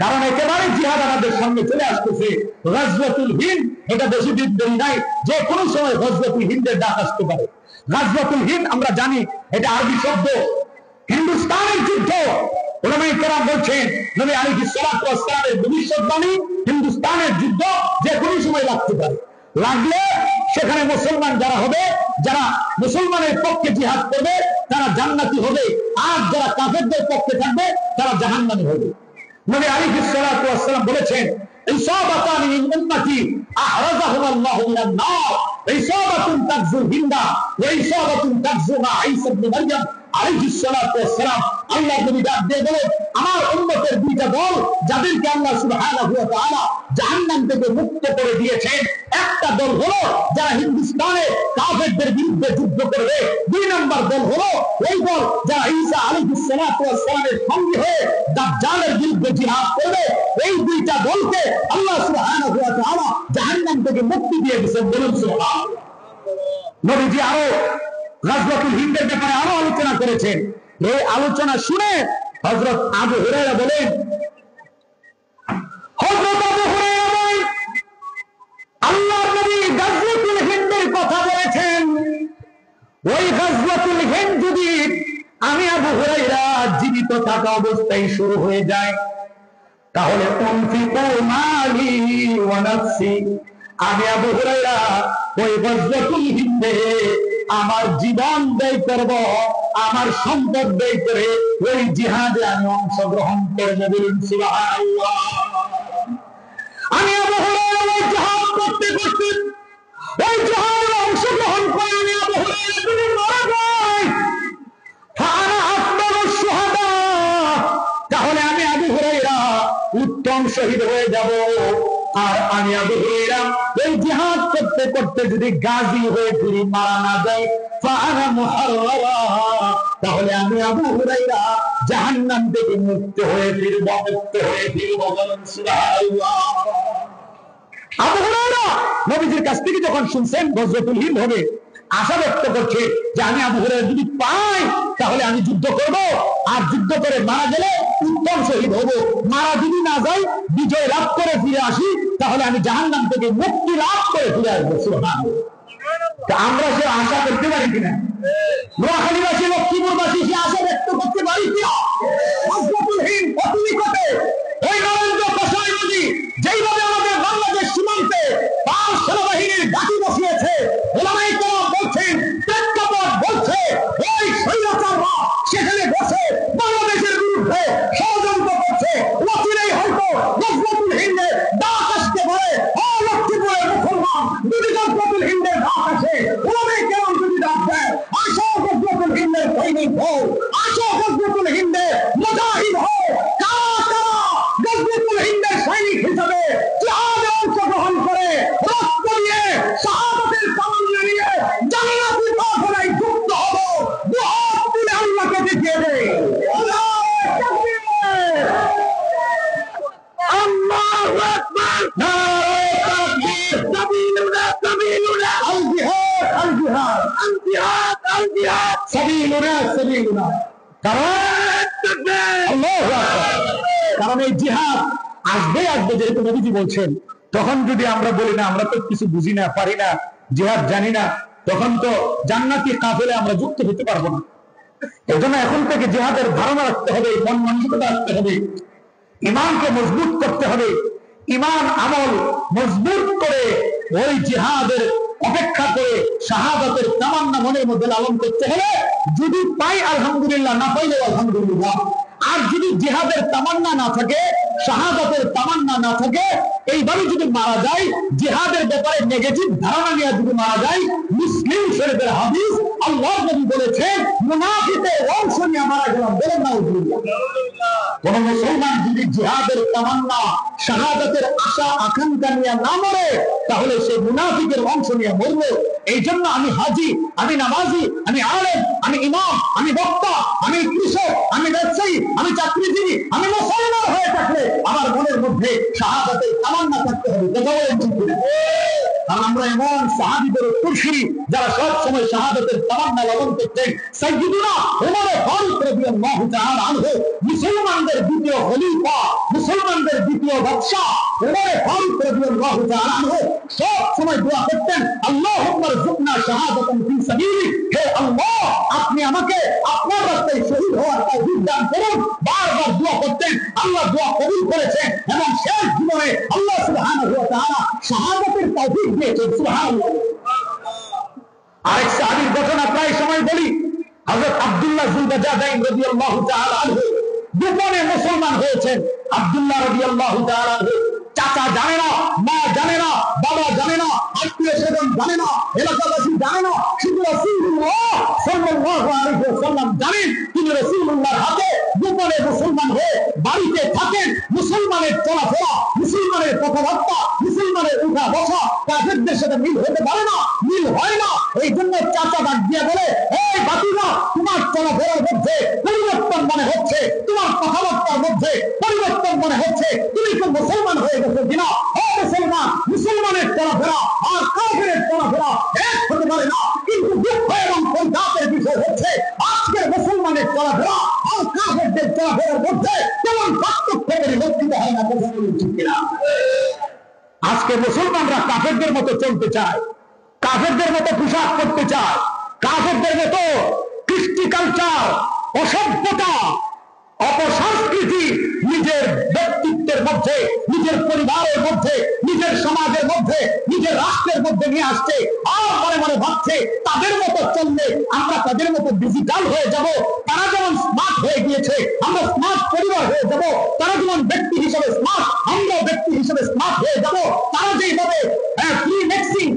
কারণ একেবারে জিহাদ আমাদের সামনে চলে আসতেছে। গাজওয়াতুল হিন্দ, এটা বেশি দিন দেরি নাই, যে কোনো সময় গাজওয়াতুল হিন্দের ডাক আসতে পারে। গাজওয়াতুল হিন্দ আমরা জানি এটা আরবি শব্দ, হিন্দুস্তানের যুদ্ধ। উলামায়ে কেরাম বলছেন নবী আলাইহিস সালাতু ওয়াস সালামের ভবিষ্যৎবাণী, হিন্দুস্তানের যুদ্ধ যে কোনো সময় লাগতে পারে। লাগলে সেখানে মুসলমান যারা হবে, যারা মুসলমানের পক্ষে জিহাদ করবে তারা জান্নাতি হবে, আর যারা কাফেরদের পক্ষে থাকবে তারা জাহান্নামী হবে। নবী আলাইহিস সালাতু ওয়াস সালাম বলেছেন, ইসাবাতানি মিন উম্মতি আহরাজাহুমুল্লাহু মিনান নার, ইসাবাতুন তাগজু হিন্দা ওয়া ইসাবাতুন তাগজু মা ঈসা ইবনে মারইয়াম আলাইহিস সালাতু ওয়াস সালাম। আল্লাহ নবী ডাক দিয়ে বলেন, আমার উম্মতের দুইটা দল যাদেরকে আল্লাহ সুবহানাহু ওয়া তাআলা জাহান্নাম থেকে মুক্ত করে দিয়েছেন। একটা দল হলো যারা হিন্দুস্তানে কাফেরদের বিরুদ্ধে যুদ্ধ করবে, দুই নম্বর দল হলো ওই দল যারা ঈসা আলাইহিস সালাতু ওয়াস সালামের সঙ্গী হয়ে দাজ্জালের বিরুদ্ধে জিহাদ করবে। এই দুইটা দলকে আল্লাহ সুবহানাহু ওয়া তাআলা জাহান্নাম থেকে মুক্তি দিয়ে দিয়েছেন। বলুন সুবহানাল্লাহ। নবীজি আরো গাজওয়াতুল হিন্দের ব্যাপারে আরো আলোচনা করেছেন। এই আলোচনা শুনে হযরত আবু হুরায়রা বলেন, হযরত আবু হুরায়রা বলেন, আল্লাহর নবী গাজওয়াতুল হিন্দের কথা বলেছেন। ওই গাজওয়াতুল হিন্দ যদি আমি আবু হুরায়রা জীবিত থাকা অবস্থায় শুরু হয়ে যায়, তাহলে উনফিকু মালি ওয়া নাফসি, আমি আবু হুরায়রা ওই গাজওয়াতুল হিন্দে আমার জীবন ব্যয় করব, আমার সম্পদ ব্যয় করে ওই জিহাদে আমি অংশগ্রহণ করব। বলুন সুবহানাল্লাহ। আমি আবু হুরায়রা ওই জিহাদ করতে করতে ওই জিহাদে অংশগ্রহণ করে আমি আবু হুরায়রা যদি মারা যাই, ফাআনা আকবারুশ শুহাদা, তাহলে আমি আবু হুরায়রা উত্তম শহীদ হয়ে যাব। আর আমি আবু হুরায়রা এই জিহাদ করতে করতে যদি গাজী হয়ে ফিরি, মারা না যাই, ফাআনা মুহাররারা, তাহলে আমি আবু হুরায়রা জাহান্নাম থেকে মুক্ত হয়ে ফিরব, মুক্ত হয়ে ফিরব। বলুন সুবহানাল্লাহ। আবু হুরায়রা নবীজির কাছ থেকে যখন শুনছেন গাজওয়াতুল হিন্দ হবে, আশা ব্যক্ত করছে যে আমি আবু হুরায়রা যদি পাই তাহলে আমি যুদ্ধ করব, আর যুদ্ধ করে মারা গেলে উত্তম শহীদ হব। মারা যদি না যাই, বিজয় লাভ করে ফিরে আসি, তাহলে আমি জাহান্নাম থেকে মুক্তি লাভ করে ফিরে আসবো। সুবহানাল্লাহ। আমরা সে আশা করতে পারি কিনা? নোয়াখালীবাসী, লক্ষ্মীপুরবাসী সে আশা ব্যক্ত করতে পারি কিনা? গাজওয়াতুল হিন্দ অতি নিকটে, ওই নরেন্দ্র প্রসাদ নদী যেইভাবে আমাদের বাংলাদেশ সীমান্তে পাক সেনাবাহিনীর ঘাঁটি বসিয়েছে, ওলামায়ে কেরাম বলছেন, প্রেক্ষাপট বলছে, ওই স্বৈরাচাররা সেখানে বসে বাংলাদেশের বিরুদ্ধে ষড়যন্ত্র করছে। অচিরেই হয়তো গাজওয়াতুল হিন্দের ডাক আসতে পারে। ও লক্ষ্মীপুরের মুসলমান, যদি গাজওয়াতুল হিন্দের ডাক আসে, ওলামায়ে কেরাম যদি ডাক দেয়, আসো গাজওয়াতুল হিন্দের সৈনিক হও, আসো গাজওয়াতুল হিন্দের মুজাহিদ হও। কারা কারা গাজওয়াতুল হিন্দের সৈনিক হিসেবে জিহাদে অংশগ্রহণ করে রক্ত দিয়ে শাহাদাতের তামান্না নিয়ে জান্নাতের বাসনায় যুক্ত হব, দুহাত তুলে আল্লাহকে দেখিয়ে দেয়। আল্লাহু তাকবীর, আল্লাহু আকবার, নারে তাকবীর, সাবিলুনা সাবিলুনা, আল জিহাদ আল জিহাদ, আল জিহাদ আল জিহাদ, সাবিলুনা সাবিলুনা। কারণ এই জিহাদ আসবে আসবে, যেহেতু নবীজি বলছেন। তখন যদি আমরা বলি না আমরা তো কিছু বুঝি না, পারি না, জিহাদ জানি না, তখন তো জান্নাতি কাফেলে আমরা যুক্ত হতে পারবো না। এজন্য এখন থেকে জিহাদের ধারণা রাখতে হবে, মন মানসিকতা রাখতে হবে, ইমানকে মজবুত করতে হবে। ইমান আমল মজবুত করে ওই জিহাদের অপেক্ষা করে শাহাদাতের তামান্না মনের মধ্যে লালন করতে হলে, যদি পাই আলহামদুলিল্লাহ, না পাইলে আলহামদুলিল্লাহ। আর যদি জিহাদের তামান্না না থাকে, শাহাদাতের তামান্না না থাকে, এইভাবে যদি মারা যায়, জিহাদের ব্যাপারে নেগেটিভ ধারণা নিয়ে যদি মারা যায়, মুসলিম শরীফের হাদিস, আল্লাহর নবী বলেছেন, মুনাফিকের অংশ নিয়ে মারা গেলাম। বলেন নাউজুবিল্লাহ। কোন মুসলমান যদি জিহাদের তামান্না, শাহাদাতের আশা আকাঙ্ক্ষা নিয়ে না মরে, তাহলে সে মুনাফিকের অংশ নিয়ে মরবে। এই জন্য আমি হাজি, আমি নামাজি, আমি আলেম, আমি ইমাম, আমি বক্তা, আমি কৃষক, আমি ব্যবসায়ী, আমি চাকরিজীবী, আমি মুসলমান হয়ে থাকলে আমার মনের মধ্যে শাহাদাতের তামান্না থাকতে হবে। কথা বলেন ঠিক কিনা? আর আমরা এমন সাহাবীদের উত্তরসূরি যারা সব সময় শাহাদাতের তামান্না লালন করতেন। সাইয়্যিদুনা ওমর ফারুক রাদিয়াল্লাহু তাআলা আনহু, মুসলমানদের দ্বিতীয় খলিফা, মুসলমানদের দ্বিতীয় বাদশা ওমর ফারুক রাদিয়াল্লাহু তাআলা আনহু সব সময় দোয়া করতেন, আল্লাহুম্মা রযুকনা শাহাদাতান ফি সাবিলিক, হে আল্লাহ আপনি আমাকে আপনার রাস্তায় শহীদ হওয়ার তৌফিক দান করুন। বারবার দোয়া করতেন, আল্লাহ দোয়া কবুল করেছেন এবং শেষ জীবনে আল্লাহ সুবহানাহু ওয়া তাআলা শাহাদাতের তৌফিক দিয়েছেন। সুবহানাল্লাহ। আরেক সাহাবীর ঘটনা প্রায় সময় বলি, হযরত আব্দুল্লাহ যুলবাজাদাইন রাদিয়াল্লাহু তাআলা আনহু গোপনে মুসলমান হয়েছেন। আব্দুল্লাহ রাদিয়াল্লাহু তাআলা আনহু চাচা জানে না, মা জানে না, বাবা জানে না, আত্মীয় স্বজন জানে না, এলাকাবাসী জানে না, শুধু রাসূলুল্লাহ সাল্লাল্লাহু আলাইহি ওয়াসাল্লাম জানেন তিনি রাসূলুল্লাহর হাতে গোপনে মুসলমান হয়ে বাড়িতে থাকেন। মুসলমানের চলাফেরা, মুসলমানের কথাবার্তা, মুসলমানের উঠা বসা কাফেরদের সাথে মিল হতে পারে না, মিল হয় না। এই জন্য চাচা ডাক দিয়ে বলে, এই ভাতিজা তোমার চলাফেরার মধ্যে পরিবর্তন মনে হচ্ছে, তোমার কথাবার্তার মধ্যে পরিবর্তন মনে হচ্ছে, তুমি কি মুসলমান হয়ে গেছো কিনা? ও মুসলমান, মুসলমানের চলাফেরা আর কাফেরের চলাফেরা এক হতে পারে না। কিন্তু দুঃখ এবং পরিতাপের বিষয় হচ্ছে আজকের মুসলমানের চলাফেরা আর কাফেরদের চলাফেরার মধ্যে তেমন পার্থক্য পরিলক্ষিত হয় না। ঠিক কিনা? আজকে মুসলমানরা কাফেরদের মতো চলতে চায়, কাফেরদের মতো পোশাক পরতে চায়, কাফেরদের মতো কৃষ্টি কালচার, অসভ্যতা, অপসংস্কৃতি নিজের ব্যক্তিত্বের মধ্যে, নিজের পরিবারের মধ্যে, নিজের সমাজের মধ্যে, নিজের রাষ্ট্রের মধ্যে নিয়ে আসছে। আর মনে মনে ভাবছে তাদের মতো চললে আমরা তাদের মতো ডিজিটাল হয়ে যাব। তারা যেমন স্মার্ট হয়ে গিয়েছে আমরা স্মার্ট পরিবার হয়ে যাব। তারা যেমন ব্যক্তি হিসেবে স্মার্ট আমরা ব্যক্তি হিসেবে স্মার্ট হয়ে যাব। তারা যেভাবে ফ্রি মিক্সিং,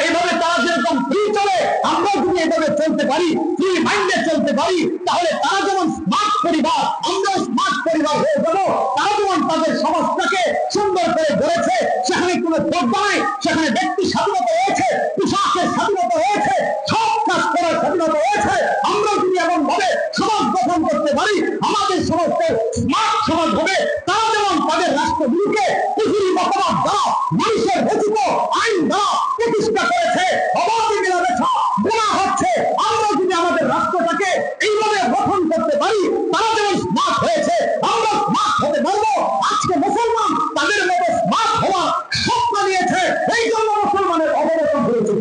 এইভাবে তারা যেরকম ফ্রি চলে আমরা যদি এভাবে চলতে পারি, ফ্রি মাইন্ডে চলতে পারি, তাহলে তারা যেমন স্মার্ট পরিবার আমরা স্মার্ট পরিবার হয়ে যাব। তারা যেমন তাদের সমাজটাকে সুন্দর করে গড়েছে, সেখানে কোনো পর্দা নাই, সেখানে ব্যক্তি স্বাধীনতা রয়েছে, পোশাকের স্বাধীনতা রয়েছে, সব কাজ করার স্বাধীনতা রয়েছে। আমরা যদি এমন ভাবে সমাজ গঠন করতে পারি আমাদের সমাজকে স্মার্ট সমাজ হবে। তারা যেমন তাদের রাষ্ট্রগুলিকে পৃথিবীর মতামত দ্বারা মানুষের রচিত আইন দ্বারা প্রতিষ্ঠা করেছে, অবাধে মেলামেশা বলা হচ্ছে। আমরা যদি আমাদের রাষ্ট্রটাকে এইভাবে গঠন করতে পারি তারা যেমন স্মার্ট হয়েছে আমরা স্মার্ট হতে পারবো। আজকে মুসলমান তাদের মতো স্মার্ট হওয়ার স্বপ্ন নিয়েছে, এই জন্য মুসলমানের অবনতি হয়েছে।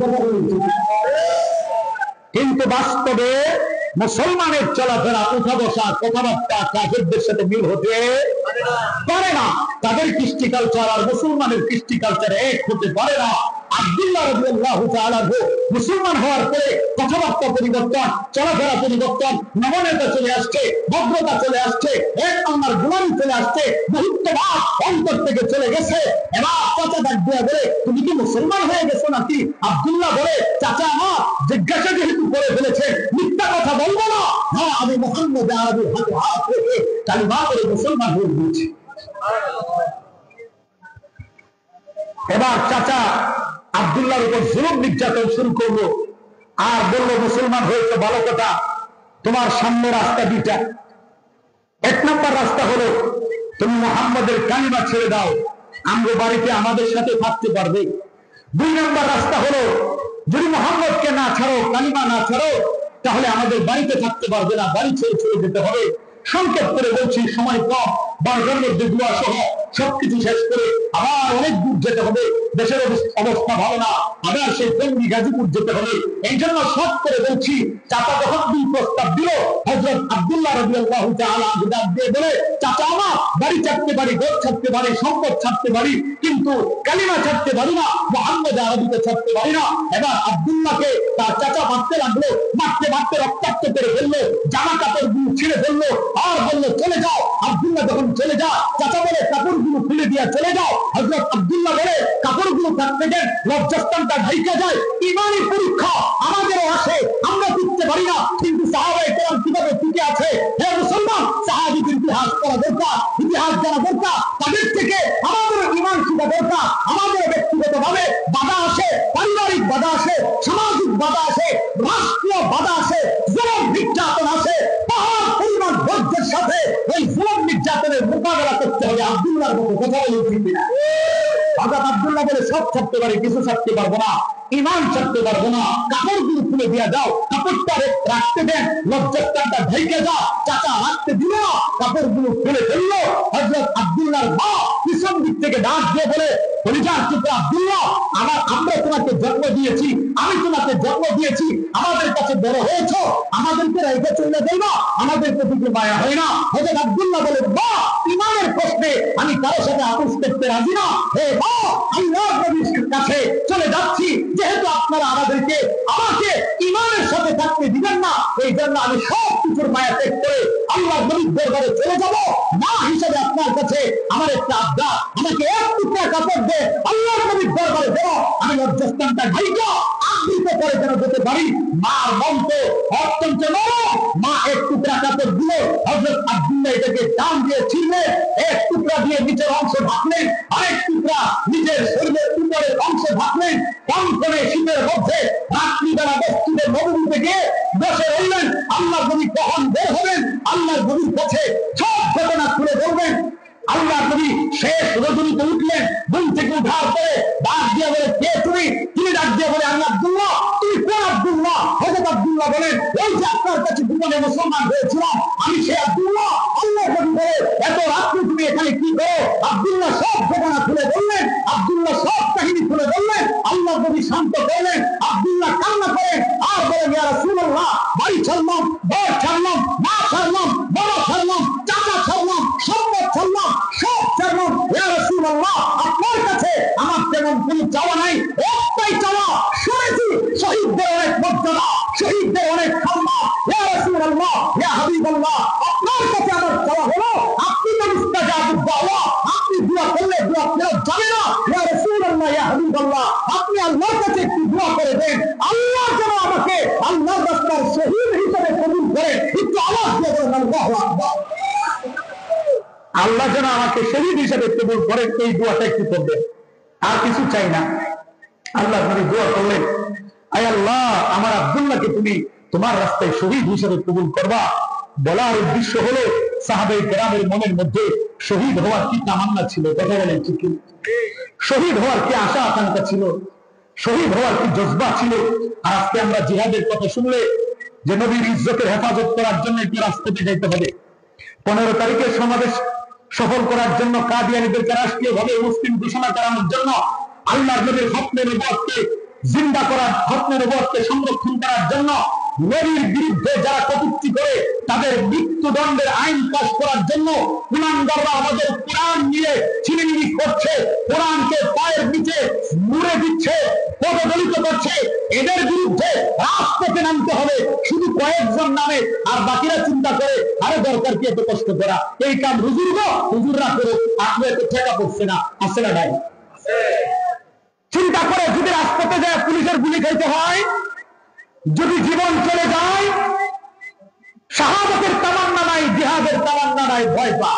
কিন্তু বাস্তবে মুসলমানের চলাফেরা, উঠা বসা, কথাবার্তা কাফেরদের সাথে মিল হতে পারে না। তাদের কৃষ্টি কালচার আর মুসলমানের কৃষ্টি কালচার এক হতে পারে না। আব্দুল্লাহ রাদিয়াল্লাহু তাআলা মুসলমান হওয়ার পরে কথাবার্তা পরিবর্তন, চলাফেরা পরিবর্তন, নমনীয়তা চলে আসছে, ভদ্রতা চলে আসছে, এক আল্লাহর গোলামি চলে আসছে, বহুত্ববাদ অন্তর থেকে চলে গেছে। এবার চাচা ডাক দিয়া বলে তুমি কি মুসলমান হয়ে গেছো নাকি? আব্দুল্লাহ বলে চাচা আমার জিজ্ঞাসা যেহেতু করে ফেলেছে মিথ্যা কথা বলবো না, হ্যাঁ আমি মুহাম্মদ আরবির হাতে হাত রেখে কালিমা করে মুসলমান হয়ে গিয়েছি। এবার চাচা আব্দুল্লাহর উপর জুলুম নির্যাতন শুরু করলো আর বললো মুসলমান হয়েছে ভালো কথা, তোমার সামনে রাস্তা দুইটা। এক নম্বর রাস্তা হলো তুমি মুহাম্মদের কালিমা ছেড়ে দাও, আমরা বাড়িতে আমাদের সাথে থাকতে পারবে। দুই নম্বর রাস্তা হলো যদি মুহাম্মদকে না ছাড়ো, কালিমা না ছাড়ো, তাহলে আমাদের বাড়িতে থাকতে পারবে না, বাড়ি ছেড়ে চলে যেতে হবে। সংক্ষেপ করে বলছি, সময় কম, 12টার মধ্যে দোয়া সহ সবকিছু শেষ করে আবার অনেক দূর যেতে হবে, দেশের অবস্থা ভালো না, আবার সেই জঙ্গি গাজীপুর যেতে হবে। এই জন্য শর্ট করে বলছি, চাচা যখন দুই প্রস্তাব দিল, হযরত আব্দুল্লাহ রাদিয়াল্লাহু তাআলা ডাক দিয়ে বলে চাচা আমার বাড়ি ছাড়তে পারি, ঘর ছাড়তে পারি, সম্পদ ছাড়তে পারি, কিন্তু কালিমা ছাড়তে পারি না, মুহাম্মদ আরবিকে ছাড়তে পারি না। এবার আব্দুল্লাহকে তার চাচা মারতে লাগলো, মারতে মারতে রক্তাক্ত করে ফেললো, জামা কাপড় গুলো ছিঁড়ে ফেললো আর বললো চলে যাও। আব্দুল্লাহ যখন চলে যায় চাচা বলে কাপড়গুলো খুলে দিয়ে চলে যাও। হযরত আব্দুল্লাহ বলে কাপড়গুলো থাকতে দেন, লজ্জাস্থানটা ঢাইকা যায়। ইমানি পরীক্ষা আমাদেরও আসে, আমরা টিকতে পারি না, কিন্তু সাহাবায়ে কেরাম কিভাবে টিকে আছে। হে মুসলমান, সাহাবীদের ইতিহাস পড়া দরকার, ইতিহাস জানা দরকার, তাদের থেকে আমাদের ইমান শিখা দরকার। আমাদের ব্যক্তিগতভাবে বাধা আসে, পারিবারিক বাধা আসে, সামাজিক বাধা আসে, রাষ্ট্রীয় বাধা আসে, জুলুম নির্যাতন আসে, পাহাড় পরিমাণ ধৈর্যের সাথে এই জুলুম নির্যাতনের মোকাবেলা করতে হবে। আব্দুল্লাহর মতো কথা বলে ঠিক না? হযরত আব্দুল্লাহ বলে সব ছাড়তে পারি, কিছু ছাড়তে পারবো না, ইমান ছাড়তে পারবো না, কাপড়গুলো খুলে দিয়ে যাও, কাপড়টা রাখতে দেন, লজ্জাস্থানটা ঢেকে যাও। চাচা রাখতে দিল না, কাপড়গুলো খুলে ফেললো। হযরত আব্দুল্লাহর মা পিছন দিক থেকে ডাক দিয়ে বলে পরিবার চিত্র আব্দুল্লাহ, আমরা তোমাকে জন্ম দিয়েছি, আমি তোমাকে জন্ম দিয়েছি, আমাদের কাছে বড় হয়েছ, আমাদেরকে রেখে চলে যাই না, আমাদের প্রতি কি মায়া হয় না? হযরত আব্দুল্লাহ বলে মা ইমানের প্রশ্নে আমি কারোর সাথে আপোষ করতে রাজি না। হে মা, আল্লাহর নবীর কাছে চলে যাচ্ছি, যেহেতু আপনারা আমাকে ইমানের সাথে থাকতে দিবেন না, এই জন্য আমি সব কিছুর মায়া ত্যাগ করে আল্লাহর নবীর দরবারে চলে যাব। মা হিসেবে আপনার কাছে আমার একটা আবদার, আমাকে এক টুকরা কাপড় দে, আল্লাহর নবীর দরবারে দেব, আমি লজ্জাস্থানটা ঢাইকা আবৃত করে যেন যেতে পারি। মার মন তো অত্যন্ত নরম, মা এক টুকরা কাপড় দিল, হযরত আব্দুল্লাহ এটাকে টান দিয়ে ছিঁড়লেন, এক টুকরা দিয়ে নিচের অংশ ঢাকলেন, আরেক টুকরা নিজের শরীরের উপরের অংশে ঢাকলেন। কনকনে শীতের মধ্যে রাত্রিবেলা মসজিদের নববীতে গিয়ে বসে রইলেন। আল্লাহর নবী কখন বের হবেন, আল্লাহর নবীর কাছে সব ঘটনা খুলে বলবেন। আল্লাহর নবী শেষ রজনীতে উঠলেন, ঘুম থেকে উঠার পরে ডাক দিয়ে বলে কে তুমি? তিনি ডাক দিয়ে বলে আমি আব্দুল্লাহ। তুমি কোন আব্দুল্লাহ? হযরত আব্দুল্লাহ বলেন ওই যে আপনার কাছে গোপনে মুসলমান হয়েছিলাম, আমি সেই আব্দুল্লাহ। আল্লাহর নবী বলে এত রাত্রে তুমি এখানে কি করো? আব্দুল্লাহ সব ঘটনা খুলে বললেন, আব্দুল্লাহ সব কাহিনী খুলে বললেন। আল্লাহ নবী শান্ত করলেন, আব্দুল্লাহ কান্না করেন আর বলেন, ইয়া রাসূলুল্লাহ, বাড়ি ছাড়লাম, ঘর ছাড়লাম, মা ছাড়লাম, বাবা ছাড়লাম, চাচা ছাড়লাম, সম্পদ ছাড়লাম, সব ছাড়লাম। ইয়া রাসূলুল্লাহ, আপনার কাছে আমার তেমন কোনো চাওয়া নাই, একটাই চাওয়া, শুনেছি শহীদদের অনেক মর্যাদা, শহীদদের অনেক সম্মান। ইয়া রাসূলুল্লাহ, ইয়া হাবিবাল্লাহ, আপনার কাছে আমার চাওয়া হলো, আপনি তো মুস্তাজাবুদ দাওয়া, আপনি দোয়া করলে দোয়া ফেরত যাবে না। ইয়া রাসূলুল্লাহ, ইয়া হাবিবাল্লাহ, আপনি আল্লাহর কাছে একটু দোয়া করে দেন, আল্লাহ যেন আমাকে আল্লাহর রাস্তার শহীদ হিসেবে কবুল করে। একটু আওয়াজ দিয়ে বলেন আল্লাহু আকবার। আল্লাহ যেন আমাকে শহীদ হিসেবে কবুল করেন, এই দোয়াটা একটু করবেন, আর কিছু চাই না। আল্লাহ নবী দোয়া করলেন, আয় আল্লাহ, আমার আব্দুল্লাহকে তুমি তোমার রাস্তায় শহীদ হিসেবে কবুল করবা। বলার উদ্দেশ্য হলো সাহাবায়ে কেরামের মনের মধ্যে শহীদ হওয়ার কি তামান্না ছিল, কথা বলেন ঠিক কি? শহীদ হওয়ার কি আশা আকাঙ্ক্ষা ছিল, শহীদ হওয়ার কি জজবা ছিল। আর আজকে আমরা জিহাদের কথা শুনলে যে নবীর ইজ্জতের হেফাজত করার জন্য একটি রাস্তাতে যাইতে হবে, 15 তারিখের সমাবেশ সফল করার জন্য, কাদিয়ানীদেরকে রাষ্ট্রীয়ভাবে মুসলিম ঘোষণা করানোর জন্য, আল্লাহর নবীর খতনে নবুয়তকে জিন্দা করার, খতনে নবুয়তকে সংরক্ষণ করার জন্য, নবীর বিরুদ্ধে যারা কটূক্তি করে তাদের মৃত্যুদণ্ডের আইন পাস করার জন্য কুলাঙ্গাররা আমাদের কোরআন নিয়ে ছিনিমিনি করছে, কোরআনকে পায়ের নিচে মুড়ে দিচ্ছে, পদদলিত করছে। এদের বিরুদ্ধে রাজপথে নামতে হবে, শুধু কয়েকজন নামে, আর বাকিরা চিন্তা করে আরে দরকার কি এত কষ্ট করা, এই কাম হুজুররা করুক, আপনি এত ঠেকা পড়ছে না, আসে না নাই? চিন্তা করে যদি রাজপথে যায় পুলিশের গুলি খাইতে হয়, যদি জীবন চলে যায়, শাহাদাতের তামান্না নাই, জিহাদের তামান্না নাই, ভয় পা।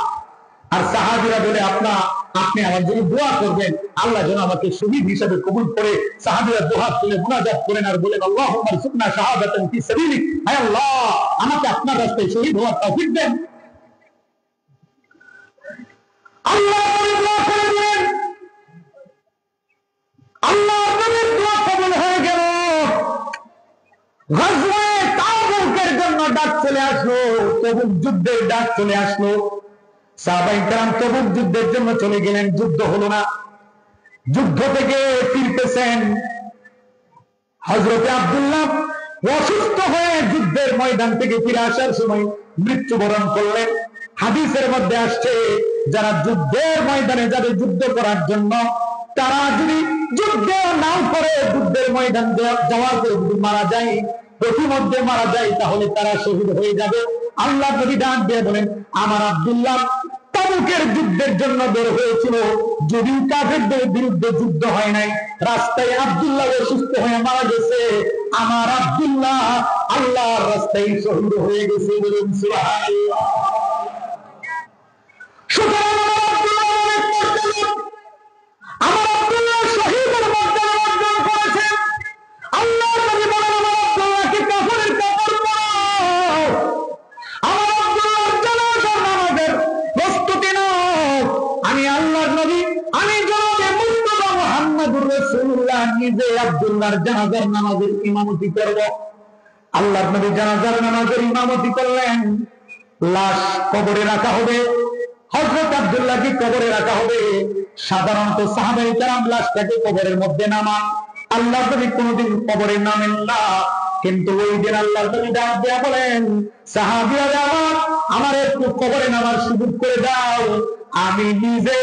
আর সাহাবীরা বলে আপনি আমার জন্য দোয়া করবেন, আল্লাহ যেন আমাকে শহীদ হিসেবে কবুল করে। সাহাবীরা দুহাত তুলে মুনাজাত করেন আর বলেন, আল্লাহুম্মা রযুকনা শাহাদাতান ফি সাবিলিক, হে আল্লাহ, আমাকে আপনার রাস্তায় শহীদ হওয়ার তৌফিক দেন। আল্লাহ দোয়া করে দিলেন, আল্লাহ নবীর দোয়া কবুল হয়ে গেল। গজওয়ে তাবুকের জন্য ডাক চলে আসলো, তবুক যুদ্ধের ডাক চলে আসলো। সাহাবায়ে কেরাম তবুক যুদ্ধের জন্য চলে গেলেন, যুদ্ধ হলো না। যুদ্ধ থেকে ফিরতেছেন, হযরতে আব্দুল্লাহ অসুস্থ হয়ে যুদ্ধের ময়দান থেকে ফিরে আসার সময় মৃত্যুবরণ করলেন। হাদিসের মধ্যে আসছে, যারা যুদ্ধের ময়দানে যাবে যুদ্ধ করার জন্য, তারা যদি যুদ্ধ নাও করে, যুদ্ধের ময়দান যাওয়ার পরে যদি মারা যায়, প্রতিমধ্যে মারা যায়, তাহলে তারা শহীদ হয়ে যাবে। আল্লাহ নবী ডাক দিয়ে বলেন, আমার আব্দুল্লাহ তাবুকের যুদ্ধের জন্য বের হয়েছিল, যদিও কাফেরদের বিরুদ্ধে যুদ্ধ হয় নাই, রাস্তায় আব্দুল্লাহ অসুস্থ হয়ে মারা গেছে, আমার আব্দুল্লাহ আল্লাহর রাস্তায় শহীদ হয়ে গেছে। বলুন সুবহানাল্লাহ। সুতরাং আমার আব্দুল্লাহ শহীদের মর্যাদা অর্জন করেছে। আল্লাহ নবী বলেন, আমার আব্দুল্লাহকে কাফনের কাপড় পরাও, আমার আব্দুল্লাহর জানাজার নামাজের প্রস্তুতি নাও। আমি আল্লাহর নবী, আমি জনাবে মুস্তাফা মুহাম্মদুর রাসূলুল্লাহ নিজে আব্দুল্লাহর জানাজার নামাজের ইমামতি করব। আল্লাহর নবী জানাজার নামাজের ইমামতি করলেন। লাশ কবরে রাখা হবে, হযরত আব্দুল্লাহকে কবরে রাখা হবে। সাধারণত সাহাবায়ে কেরাম লাশটাকে কবরের মধ্যে নামান, আল্লাহর নবী কোনোদিন কবরে নামেন না। কিন্তু ওই দিন আল্লাহর নবী ডাক দিয়া বলেন, সাহাবীরা আমার একটু কবরে নামার সুযোগ করে দাও, আমি নিজে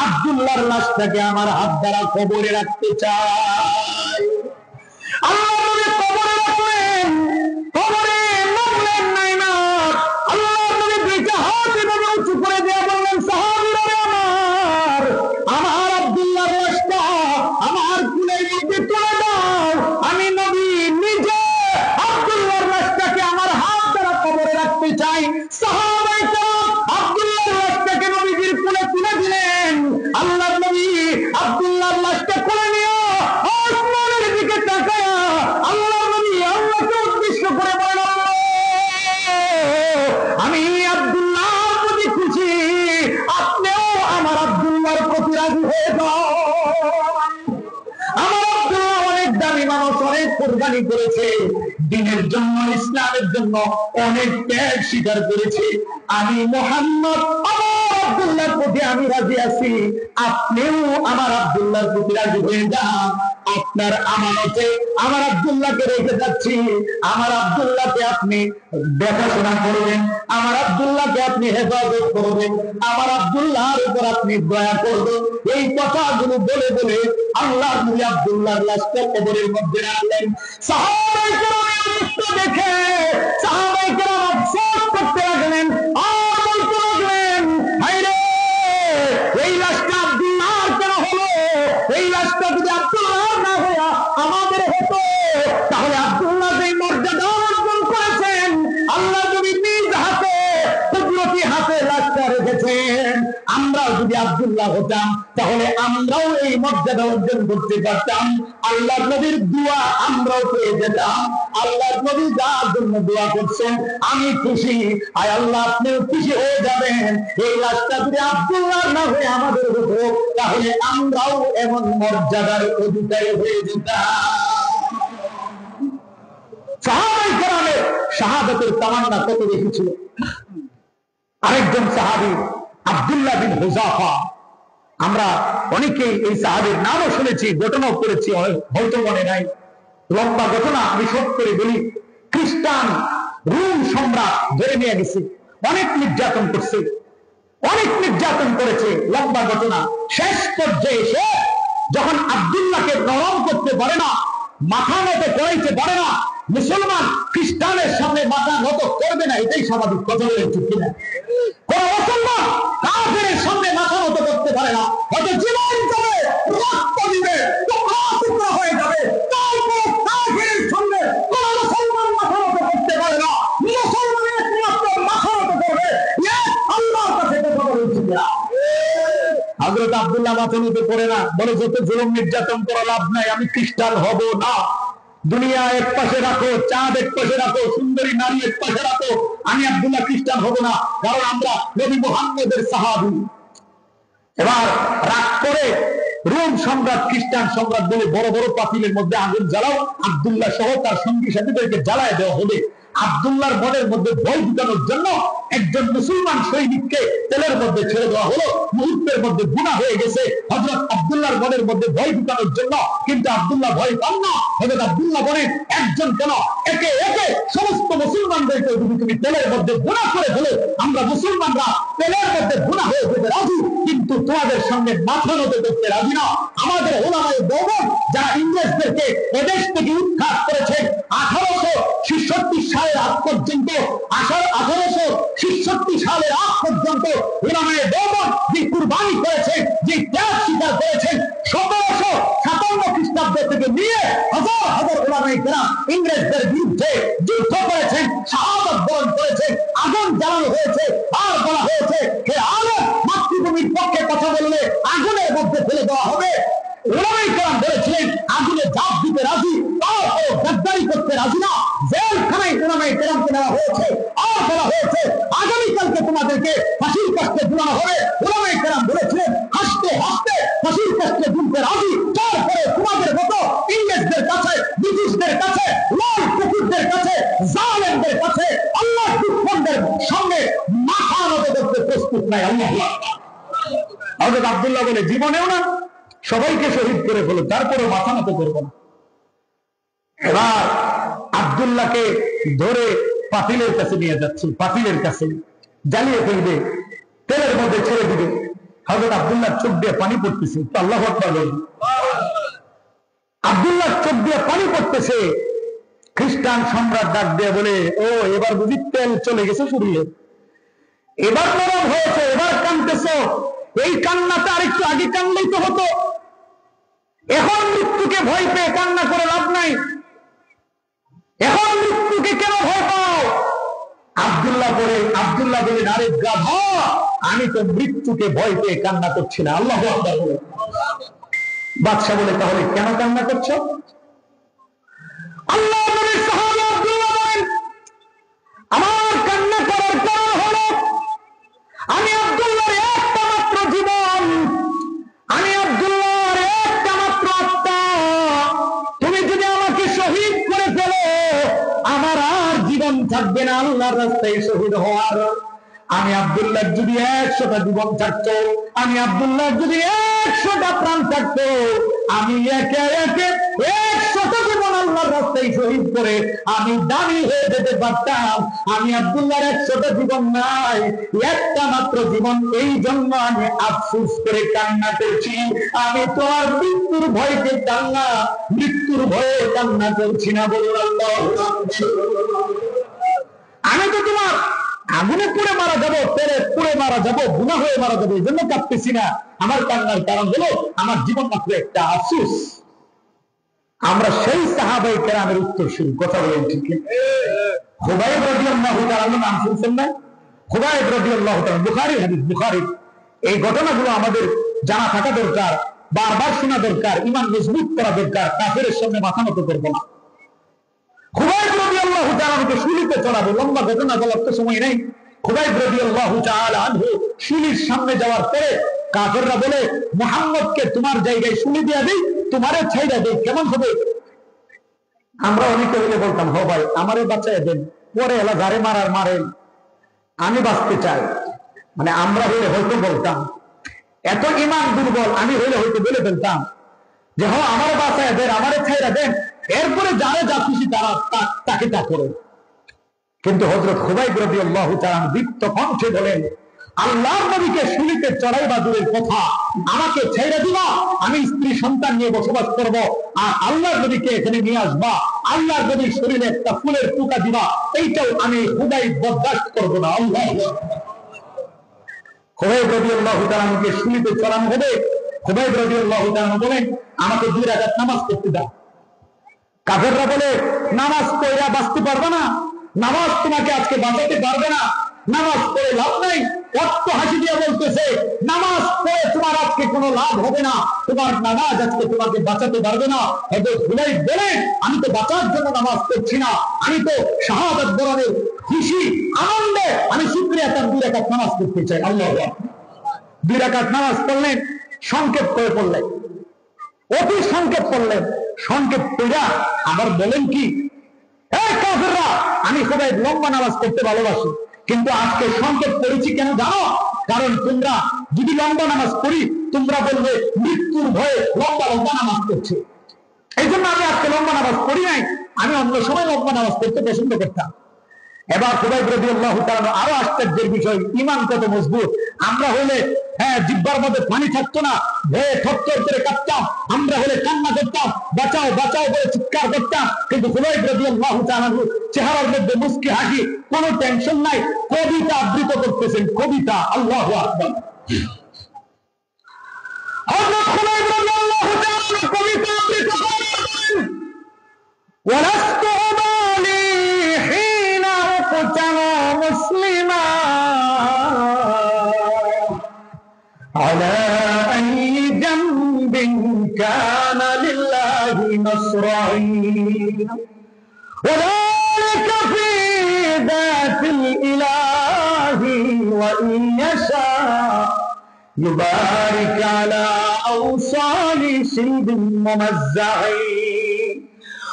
আব্দুল্লাহর লাশটাকে আমার হাত দ্বারা কবরে রাখতে চাই। আল্লাহর নবী কবরে রাখলেন, কবরে নামলেন নাই না। আল্লাহর নবী দুইটা হাত এভাবে উঁচু করে দিয়ে বললেন, সাহাবীরা আমার আব্দুল্লাহর লাশটা আমার কুলের মধ্যে তুলে দাও, আমি নবী নিজে আব্দুল্লাহর লাশটাকে আমার হাত দ্বারা কবরে রাখতে চাই। সাহাবায়ে কেরাম আব্দুল্লাহর লাশটাকে নবীজির কুলে তুলে দিলেন। আল্লাহর নবী আব্দুল্লাহর লাশটা কোলে নিয়ে আসমানের দিকে তাকায়া আল্লাহর নবী আল্লাহকে উদ্দেশ্য করে বলেন, আমি আব্দুল্লাহর প্রতি খুশি, আপনিও আমার আব্দুল্লাহর প্রতি রাজি হয়ে যাও। আমার আব্দুল্লাহ অনেক দামি মানুষ, অনেক কুরবানি করেছে দ্বীনের জন্য, ইসলামের জন্য অনেক ত্যাগ স্বীকার করেছে। আমি মুহাম্মদ আমার আব্দুল্লাহর প্রতি আমি রাজি আছি, আপনিও আমার আব্দুল্লাহর প্রতি রাজি হয়ে যান। আপনার আমানতে আমার আব্দুল্লাহকে রেখে যাচ্ছি, আমার আব্দুল্লাহকে আপনি দেখাশোনা করবেন, আমার আব্দুল্লাহকে আপনি হেফাজত করবেন, আমার আব্দুল্লাহর উপর আপনি দয়া করবেন। এই কথাগুলো বলে বলে আল্লাহ নবী আব্দুল্লাহর লাশটা কবরের মধ্যে রাখলেন। সাহাবায়ে কেরামের অবস্থা দেখে সাহাবায়ে কেরাম আফসোস করতে লাগলেন, আর বলতে লাগলেন, হায়রে এই লাশটা আব্দুল্লাহর কেন হলো? এই লাশটা যদি আব্দুল্লাহর না হয়ে আমাদের হতো, তাহলে আব্দুল্লাহ যে মর্যাদা অর্জন করেছেন, আল্লাহ যদি নিজ হাতে কুদরতি হাতে লাশটা রেখেছেন, আমরাও যদি আব্দুল্লাহ হতাম তাহলে আমরাও এই মর্যাদা অর্জন করতে পারতাম। আল্লাহর নবীর দোয়া আমরাও পেয়ে যেতাম। আল্লাহর নবী যার জন্য দোয়া করছেন আমি খুশি, আয় আল্লাহ আপনিও খুশি হয়ে যাবেন। এই লাশটা যদি আব্দুল্লাহ না হয়ে আমাদের হতো, তাহলে আমরাও এমন মর্যাদার অধিকারী হয়ে যেতাম। সাহাবায়ে কেরামের শাহাদাতের তামান্না কত বেশি ছিল। আরেকজন সাহাবী আব্দুল্লাহ বিন হুযাফা, আমরা অনেকেই এই সাহাবীর নামও শুনেছি, ঘটনাও পড়েছি, হয়তো মনে নাই। লম্বা ঘটনা, আমি শর্ট করে বলি। খ্রিস্টান রোম সম্রাট ধরে নিয়ে গেছে, অনেক নির্যাতন করছে, অনেক নির্যাতন করেছে। লম্বা ঘটনা। শেষ পর্যায়ে এসে যখন আব্দুল্লাহকে নরম করতে পারে না, মাথা নত করাইতে পারে না, মুসলমান খ্রিস্টানের সামনে মাথা নত করবে না, এটাই স্বাভাবিক। কথা বলে ঠিক কিনা? কোন মুসলমান কাফেরের সামনে মাথা নত করতে পারে না, হয়তো জীবন যাবে, রক্ত দিবে, টুকরা টুকরা হয়ে যাবে, তারপর কাফেরের সামনে কোন মুসলমান মাথা নত করতে পারে না। মুসলমান একমাত্র মাথা নত করবে আল্লাহর কাছে। কথা বলে ঠিক কিনা? হযরত আব্দুল্লাহ মাথা নত করে না, বলে যত জুলুম নির্যাতন করা লাভ নাই, আমি খ্রিস্টান হব না। দুনিয়া এক পাশে রাখো, চাঁদ এক পাশে রাখো, সুন্দরী নারী এক পাশে রাখো, আমি আব্দুল্লাহ খ্রিস্টান হব না, কারণ আমরা নবী মুহাম্মদের সাহাবী। এবার রাগ করে রোম সম্রাট, খ্রিস্টান সম্রাট বলে বড় বড় পাতিলের মধ্যে আগুন জ্বালাও, আব্দুল্লাহ সহ তার সঙ্গী সাথীদেরকে জ্বালায় দেওয়া হবে। আব্দুল্লাহর মনের মধ্যে ভয় ঢুকানোর জন্য একজন মুসলমান সৈনিককে তেলের মধ্যে ছেড়ে দেওয়া হলো। মুহূর্তের মধ্যে গুনাহ হয়ে গেছে হযরত আব্দুল্লাহর মনের মধ্যে ভয় ঢুকানোর জন্য, কিন্তু আব্দুল্লাহ ভয় পান না। হযরত আব্দুল্লাহ বলেন, একজন কেন, একে একে সমস্ত মুসলমানদেরকে যদি তুমি তেলের মধ্যে গুনাহ করে ফেলে, আমরা মুসলমানরা তেলের মধ্যে গুনাহ হয়ে যেতে রাজি, কিন্তু তোমাদের সঙ্গে মাথা নত করতে রাজি না। আমাদের উলামায়ে দেওবন্দ যারা ইংরেজদেরকে এদেশ থেকে উৎখাত করেছেন 1866 সালের আগ পর্যন্ত, 1866 সালের আগ পর্যন্ত উলামায়ে দেওবন্দ যে কুরবানি করেছেন, যে ত্যাগ স্বীকার করেছেন, 1757 খ্রিস্টাব্দ থেকে নিয়ে হাজার হাজার উলামায়ে কেরাম ইংরেজদের বিরুদ্ধে যুদ্ধ করেছেন, শাহাদাত বরণ করেছেন, আগুন জ্বালানো হয়েছে, আর বলা হয়েছে হে আলেম, মাতৃভূমির পক্ষে কথা বললে আগুনের মধ্যে ফেলে দেওয়া হবে। উলামায়ে কেরাম বলেছিলেন আগুনে ঝাঁপ দিতে রাজি, তারপর গাদ্দারি করতে রাজি না। জেলখানায় উলামায়ে কেরামকে নেওয়া হয়েছে, আর বলা হয়েছে আগামীকালকে তোমাদেরকে ফাঁসির কাস্টে ঝুলানো হবে। উলামায়ে কেরাম বলেছিলেন হাসতে হাসতে ফাঁসির কাস্টে ঝুলতে রাজি, তারপরে তোমাদের মতো ইংরেজদের কাছে, ব্রিটিশদের কাছে, লাল কুকুরদের কাছে, জালেমদের কাছে, আল্লাহর দুশমনদের সঙ্গে মাথা নত করতে প্রস্তুত নাই। আল্লাহু আকবার। হযরত আব্দুল্লাহ বলে, জীবনেও না, সবাইকে শহীদ করে ফেলো, তারপরে মাথা নত করবো না। এবার আব্দুল্লাহকে ধরে পাতিলের কাছে নিয়ে যাচ্ছে, পাতিলের কাছে জ্বালিয়ে ফেলবে, তেলের মধ্যে ছেড়ে দিবে। হযরত আব্দুল্লাহর চোখ দিয়ে পানি পড়তেছে। আল্লাহু আকবার বলেন। আব্দুল্লাহর চোখ দিয়ে পানি পড়তেছে। খ্রিস্টান সম্রাট ডাক দিয়ে বলে, ও এবার বুঝি তেল চলে গেছে শরীরে, এবার নরম হয়েছে, এবার কাঁদতেছো। এই কান্নাটা আরেকটু আগে কানলেই তো হতো। এখন মৃত্যুকে ভয় পেয়ে কান্না করে লাভ নাই। এখন মৃত্যুকে কেন ভয় পাও? আব্দুল্লাহ বলেন, আরে গাধা, আমি তো মৃত্যুকে ভয় পেয়ে কান্না করছি না। আল্লাহু আকবার বলে। বাদশা বলে, তাহলে কেন কান্না করছো? আল্লাহ নবীর সাহাবী আব্দুল্লাহ বলেন, আমার কান্না করার কারণ হলো আমি আব্দুল্লাহর একটা মাত্র জীবন, আমি আব্দুল্লাহর একটা মাত্র আত্মা। তুমি যদি আমাকে শহীদ করে ফেলো, আমার আর জীবন থাকবে না আল্লাহর রাস্তায় শহীদ হওয়ার। আমি আব্দুল্লাহ যদি 100টা জীবন থাকতো, আমি আব্দুল্লাহ যদি 100টা প্রাণ থাকতো, আমি একে একে 100টা জীবন আল্লাহর রাস্তায় শহীদ করে আমি দামি হয়ে যেতে পারতাম। আমি আব্দুল্লাহর 100টা জীবন নাই, একটা মাত্র জীবন। এই জন্য আমি আফসোস করে কান্না করছি। আমি তো আর মৃত্যুর ভয়কে কান্না, মৃত্যুর ভয়ে কান্না করছি না। বলুন আল্লাহ। আমি তো তোমার আগুনে পুড়ে মারা যাবো, তেলে পুড়ে মারা যাবো, গুনাহ হয়ে মারা যাবো, এই জন্য কাঁদতেছি না। আমার কান্নার কারণ হলো আমার জীবন মাত্র একটা আফসোস। আমরা সেই সাহাবায়ে কেরামের উত্তরসূরি। কথা বলেন ঠিক? খুবাইব রাদিয়াল্লাহু তাআলা নাম শুনছেন না? খুবাইব রাদিয়াল্লাহু তাআলা, বুখারীর হাদিস, বুখারী। এই ঘটনাগুলো আমাদের জানা থাকা দরকার, বারবার শোনা দরকার, ঈমান মজবুত করা দরকার। কাফেরের সামনে মাথা নত করব না। খুবাইব রাদিয়াল্লাহু তাআলাকে শুলিতে চড়াবো, লম্বা ঘটনা বলার তো সময় নেই। খুবাইব রাদিয়াল্লাহু তাআলা আনহু শুলির সামনে যাওয়ার পরে কাফেররা বলে, মুহাম্মদকে তোমার জায়গায় শুলি দিয়ে দেই, তোমারে ছাইড়া দেই, কেমন হবে? আমরা অনেকে হলে বলতাম, হো ভাই আমারে বাঁচাই দেন, পরে এলা যারে মারার মারেন, আমি বাঁচতে চাই। মানে আমরা হইলে হয়তো বলতাম, এত ঈমান দুর্বল আমি হইলে হয়তো বলে ফেলতাম যে হ আমারে বাঁচাই দেন, আমারে ছাইড়া দেন, এরপরে যারা যা খুশি তারা তাকে তা করে। কিন্তু হযরত খুবাইব রাদিয়াল্লাহু তাআলা দীপ্ত কণ্ঠে বলেন, আল্লাহর নবীকে শুলিতে চড়াইবা দূরের কথা, আমাকে ছেড়ে দিবা, আমি স্ত্রী সন্তান নিয়ে বসবাস করব, আর আল্লাহর নবীকে এখানে নিয়ে আসবা, আল্লাহর নবীর শরীরে একটা ফুলের টুকা দিবা, এইটাও আমি খুবাইব বরদাস্ত করব না। আল্লাহু আকবার। খুবাইব রাদিয়াল্লাহু তাআলাকে শুলিতে চড়ানো হবে। খুবাইব রাদিয়াল্লাহু তাআলা বলেন, আমাকে 2 রাকাত নামাজ পড়তে দাও। কাফেররা বলে, নামাজ পড়া বাঁচতে পারবে না, নামাজ তোমাকে আজকে বাঁচাতে পারবে না, নামাজ পড়ে লাভ নাই। কত হাসি দিয়ে বলতেছে, নামাজ পড়ে তোমার আজকে কোনো লাভ হবে না, তোমার নামাজ আজকে তোমাকে বাঁচাতে পারবে না। হযরত খুবাইব বলেন, আমি তো বাঁচার জন্য নামাজ পড়ছি না, আমি তো শাহাদাত বরণের খুশি আনন্দে আমি শুকরিয়া তার 2 রাকাত নামাজ পড়তে চাই। আল্লাহু আকবার। 2 রাকাত নামাজ পড়লেন, সংক্ষেপ করে পড়লেন, অতি সংক্ষেপ পড়লেন। সংক্ষেপ পড়া আবার বলেন কি, এই কাফেররা, আমি খুবাইব লম্বা নামাজ পড়তে ভালোবাসি, কিন্তু আজকে সংক্ষেপ পড়েছি কেন জানো? কারণ তোমরা যদি লম্বা নামাজ পড়ি, তোমরা বলবে মৃত্যুর ভয়ে লম্বা লম্বা নামাজ পড়ছে, এই জন্য আমি আজকে লম্বা নামাজ পড়ি নাই, আমি অন্য সময় লম্বা নামাজ পড়তে পছন্দ করতাম। এবার খুবাইব রাদিয়াল্লাহু তাআলা আরো আশ্চর্যের বিষয়, ঈমান কত মজবুত। আমরা হলে জিহ্বার মধ্যে পানি থাকতো না, ভয়ে থরথর করে কাঁপতাম, আমরা হলে কান্না করতাম, বাঁচাও বাঁচাও বলে চিৎকার করতাম। কিন্তু খুবাইব রাদিয়াল্লাহু তাআলা চেহারার মধ্যে মুস্কি হাসি, কোনো টেনশন নাই, কবিতা আবৃত করতেছেন, কবিতা। আল্লাহু আকবার। হযরত খুবাইব রাদিয়াল্লাহু তাআলা কবিতা আবৃত করেন, ওয়ালাস্তু উবালি হিনা উকতানা মুসলিমা আলা আই জামবিন কানা লিল্লাহি নাসরাই ওয়ালাকা ফি যাতিল ইলাহি ওয়া ইন ইয়াশা يبارك على أوصال شلب ممزعي।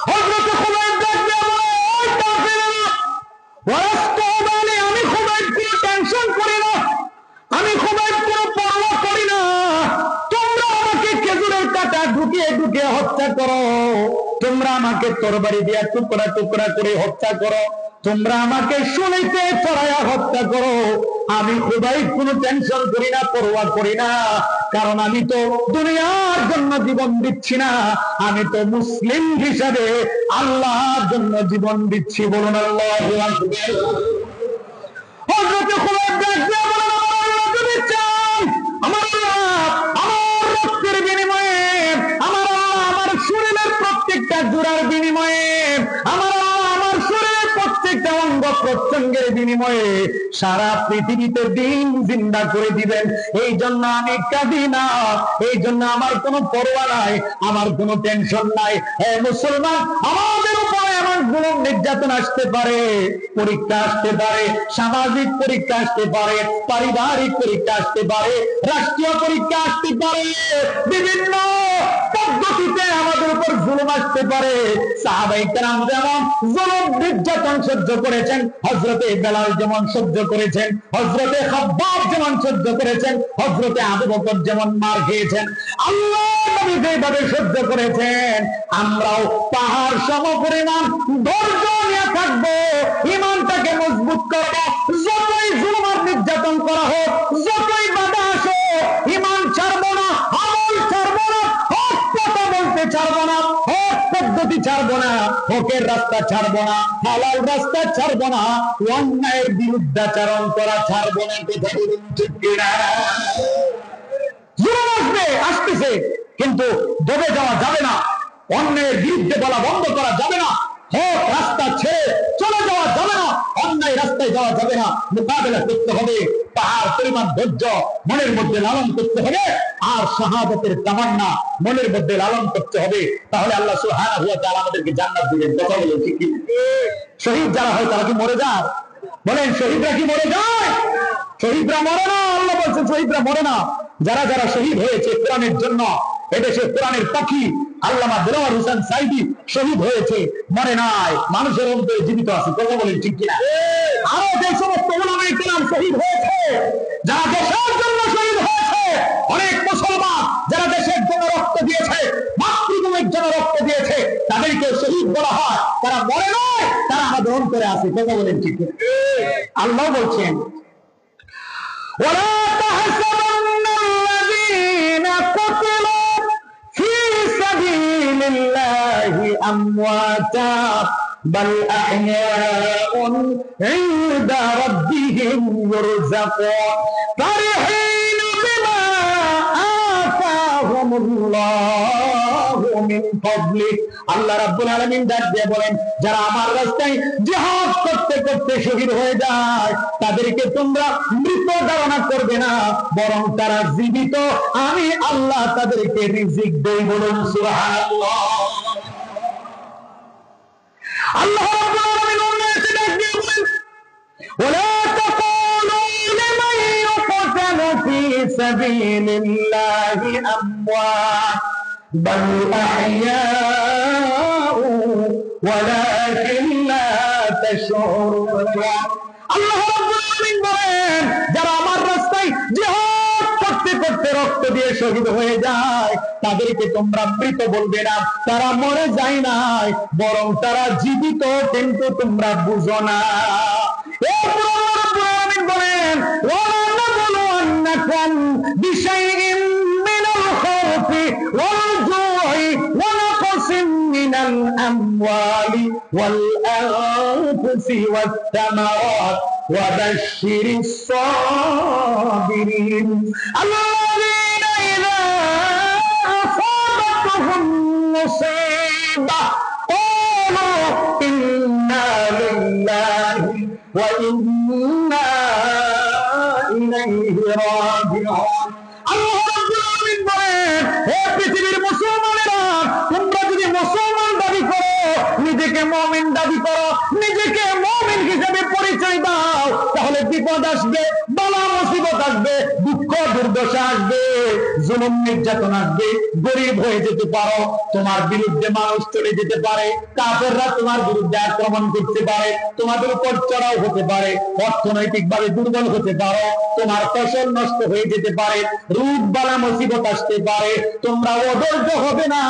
হযরত খুবাইব আমি খুবাইব কোনো টেনশন করি না, আমি খুবাইব কোনো পরোয়া করি না। তোমরা আমাকে খেজুরের কাঁটা ঢুকিয়ে ঢুকিয়ে হত্যা করো, তোমরা আমাকে তরবারি দিয়ে টুকরা টুকরা করে হত্যা করো, তোমরা আমাকে শুলিতে চড়াইয়া হত্যা করো, আমি খুবাইব কোনো টেনশন করি না, পরোয়া করি না। কারণ আমি তো দুনিয়ার জন্য জীবন দিচ্ছি না, আমি তো মুসলিম হিসাবে আল্লাহর জন্য জীবন দিচ্ছি। বলুন আল্লাহু আকবার। হযরত খুবাইব বলেন, যদি চান আমার রক্তের বিনিময়ে, আমার শরীরের প্রত্যেকটা জোড়ার বিনিময়ে, আমার শরীরের প্রত্যেকটা অঙ্গ প্রত্যঙ্গের বিনিময়ে সারা পৃথিবীতে দিন জিন্দা করে দিবেন। এই জন্য আমি কাঁদি না, এই জন্য আমার কোনো পরোয়া নাই, আমার কোনো টেনশন নাই। হে মুসলমান, আমাদের উপরে এমন জুলুম নির্যাতন আসতে পারে, পরীক্ষা আসতে পারে, সামাজিক পরীক্ষা আসতে পারে, পারিবারিক পরীক্ষা আসতে পারে, রাষ্ট্রীয় পরীক্ষা আসতে পারে, বিভিন্ন পদ্ধতিতে আমাদের উপর জুলুম আসতে পারে। সাহাবায়ে কেরাম যেমন জুলুম নির্যাতন সহ্য করেছেন, হযরতে বেলাল যেমন সহ্য করেছেন, হযরতে খাব্বাব যেমন সহ্য করেছেন, হযরতে আবু বকর যেমন মার খেয়েছেন, আল্লাহর নবী যেভাবে সহ্য করেছেন, আমরাও পাহাড় সমপরিমাণ ধৈর্য নিয়ে থাকবো, ঈমানটাকে মজবুত করবো। যতই জুলুম আর নির্যাতন করা হোক, যতই বাধা আসে, ঈমান ছাড়বো না, আমল ছাড়বো না, হক কথা বলতে ছাড়বো না, হক পদ্ধতি ছাড়বো না, হকের রাস্তা ছাড়বো না, হালাল রাস্তা ছাড়বো না, অন্যায়ের বিরুদ্ধাচরণ করা ছাড়বো না। কথা বলুন ঠিক কিনা? জুলুম আসবে, আসতেছে, কিন্তু দবে যাওয়া যাবে না, অন্যায়ের বিরুদ্ধে বলা বন্ধ করা যাবে না, হক রাস্তা ছেড়ে চলে যাওয়া যাবে না, অন্যায় রাস্তায় যাওয়া যাবে না, মোকাবেলা করতে হবে, পাহাড় পরিমাণ ধৈর্য মনের মধ্যে লালন করতে হবে, আর শাহাদাতের তামান্না মনের মধ্যে লালন করতে হবে। তাহলে আল্লাহ সুবহানাহু ওয়া তাআলা আমাদেরকে জান্নাত দিবেন। কথা বলেন ঠিক কি? শহীদ যারা হয় তারা কি মরে যায়? বলেন, শহীদরা কি মরে যায়? শহীদরা মরে না। আল্লাহ বলছেন শহীদরা মরে না। যারা যারা শহীদ হয়েছে কোরআনের জন্য, এদেশে কোরআনের পাখি আল্লামা দেলোয়ার হোসেন সাইদি শহীদ হয়েছে, মরে নাই, মানুষের অন্তরে জীবিত আছে। কথা বলেন ঠিক কিনা? আরো যে সমস্ত উলামায়ে কেরাম শহীদ হয়েছে, যারা দেশের জন্য শহীদ হয়েছে, অনেক মুসলমান যারা দেশের জন্য রক্ত দিয়েছে, মাতৃভূমির জন্য রক্ত দিয়েছে, তাদেরকে শহীদ বলা হয়। তারা মরে নাই, তারা আমাদের অন্তরে আছে। কথা বলেন ঠিক কিনা? আল্লাহ বলছেন, ولا تحسبن الذين قتلوا في سبيل الله أمواتا بل أحياء عند ربهم يرزقون فرحين بما آتاهم الله من فضله। আল্লাহ রাব্বুল আলামিন ডাক দিয়ে বলেন, যারা আমার রাস্তায় জিহাদ করতে করতে শহীদ হয়ে যায়, তাদেরকে তোমরা মৃত ধারণা করবে না, বরং তারা জীবিত, আমি আল্লাহ তাদেরকে রিজিক দেই। বলুন সুবহানাল্লাহ। আল্লাহ রাব্বুল আলামিন উম্মতকে ডাক দিয়ে বলেন, ওয়ালা তাকুলু লিমান ইউকতালু ফি সাবিলিল্লাহি আমওয়াত বাল আহইয়াউ ওয়ালাকিন লা তাশউরুন। আল্লাহ রাব্বুল আলামিন বলেন, যারা আমার রাস্তায় জিহাদ করতে করতে রক্ত দিয়ে শহীদ হয়ে যায়, তাদেরকে তোমরা মৃত বলবে না, তারা মরে যায় নাই, বরং তারা জীবিত, কিন্তু তোমরা বুঝো না। এরপর আল্লাহ রাব্বুল আলামিন বলেন, ওয়া নাবলুওয়ান্নাকুম বিশাইইন মিনাল খাউফি ওয়াল জু'i ওয়া নাকসিম মিনাল আমওয়ালি ওয়াল আনফুসি ওয়াত তামারাত ওয়া বাশশিরিস সাবিরিন আল্লাযীনা ইযা আসাবাতুহুম মুসিবা ক্বালু ইন্না লিল্লাহি ওয়া ইন্না ইলাইহি রাজিউন। আল্লাহ রাব্বুল আলামিন বলেন, হে পৃথিবীর মুসলমানেরা, তোমরা যদি মুসলমান দাবি করো, নিজেকে মুমিন দাবি করো, নিজেকে মুমিন হিসেবে পরিচয় দাও, তাহলে বিপদ আসবে, বালা মুসিবত আসবে, দুঃখ দুর্দশা আসবে, জুলুম নির্যাতন আসবে, গরিব হয়ে যেতে পারো, তোমার বিরুদ্ধে মানুষ চলে যেতে পারে, কাফেররা তোমার বিরুদ্ধে আক্রমণ করতে পারে, তোমাদের উপর চড়াও হতে পারে, অর্থনৈতিক ভাবে দুর্বল হতে পারো, তোমার ফসল নষ্ট হয়ে যেতে পারে, রোগ বালা মুসিবত আসতে পারে। তোমরা অধৈর্য হবে না,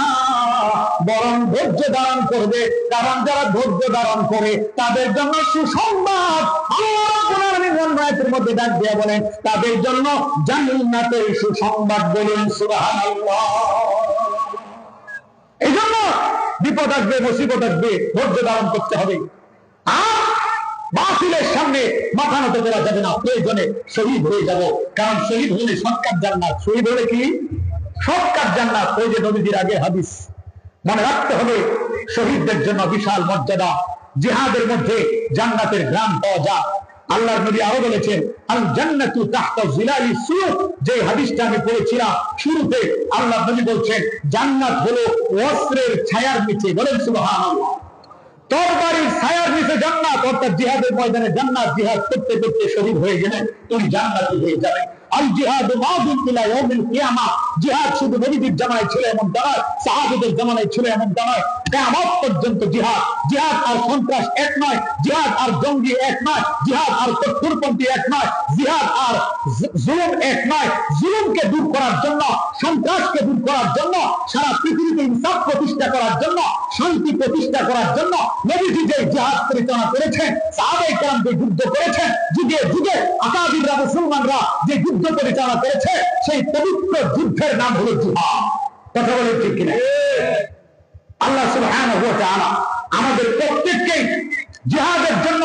বরং ধৈর্য ধারণ করবে, কারণ যারা ধৈর্য ধারণ করে তাদের জন্য সুসংবাদ। আল্লাহ রাব্বুল আলামিন আয়াতের মধ্যে ডাক দিয়ে বলেন, তাদের জন্য জান্নাতের সুসংবাদ। বলুন সুবহানাল্লাহ। এই জন্য বিপদ আসবে, মুসিবত আসবে, ধৈর্য ধারণ করতে হবে, আর বাতিলের সামনে মাথা নত করা যাবে না। প্রয়োজনে শহীদ হয়ে যাব, কারণ শহীদ হলে শর্টকাট জান্নাত। শহীদ হলে কি শর্টকাট জান্নাত? ওই যে নবীজির আগে হাদিস, মনে রাখতে হবে, শহীদদের জন্য বিশাল মর্যাদা, জিহাদের মধ্যে জান্নাতের গ্রাম পাওয়া যায়। আল্লাহর নবী আরো বলেছেন, আল জান্নাতু তাহতা জিলালি সুয়ুফ। যে হাদিসটা আমি পড়েছিলাম শুরুতে, আল্লাহর নবী বলছেন জান্নাত হলো অস্ত্রের ছায়ার নিচে। বলেন সুবহানাল্লাহ। তরবারির ছায়ার নিচে জান্নাত, অর্থাৎ জিহাদের ময়দানে জান্নাত। জিহাদ করতে করতে শহীদ হয়ে গেলে তুমি জান্নাতি হয়ে যাবে। আল জিহাদ মাযুন ইলা ইয়াউমিল কিয়ামা। জিহাদ শুধু নবীর জামানায় ছিল এমন নয়, সাহাবীদের জামানায় ছিল এমন নয়, কিয়ামত পর্যন্ত জিহাদ। জিহাদ আর সন্ত্রাস এক নয়, জিহাদ আর জঙ্গি এক নয়, জিহাদ আর কঠোরপন্থী এক নয়, জিহাদ আর জুলুম এক নয়। জুলুমকে দূর করার জন্য, সন্ত্রাসকে দূর করার জন্য, সারা পৃথিবীতে ইনসাফ প্রতিষ্ঠা করার জন্য, শান্তি প্রতিষ্ঠা করার জন্য নবীজি যে জিহাদ পরিচালনা করেছেন, সাহাবায়ে কেরাম যে যুদ্ধ করেছেন, যুগে যুগে আকাবিররা মুসলমানরা যে যুদ্ধ পরিচালনা করেছে, সেই পবিত্র যুদ্ধের নাম হলো জিহাদ। কথা বলে ঠিক কিনা? আল্লাহ সুবহানাহু ওয়া তাআলা আমাদের প্রত্যেককে জিহাদের জন্য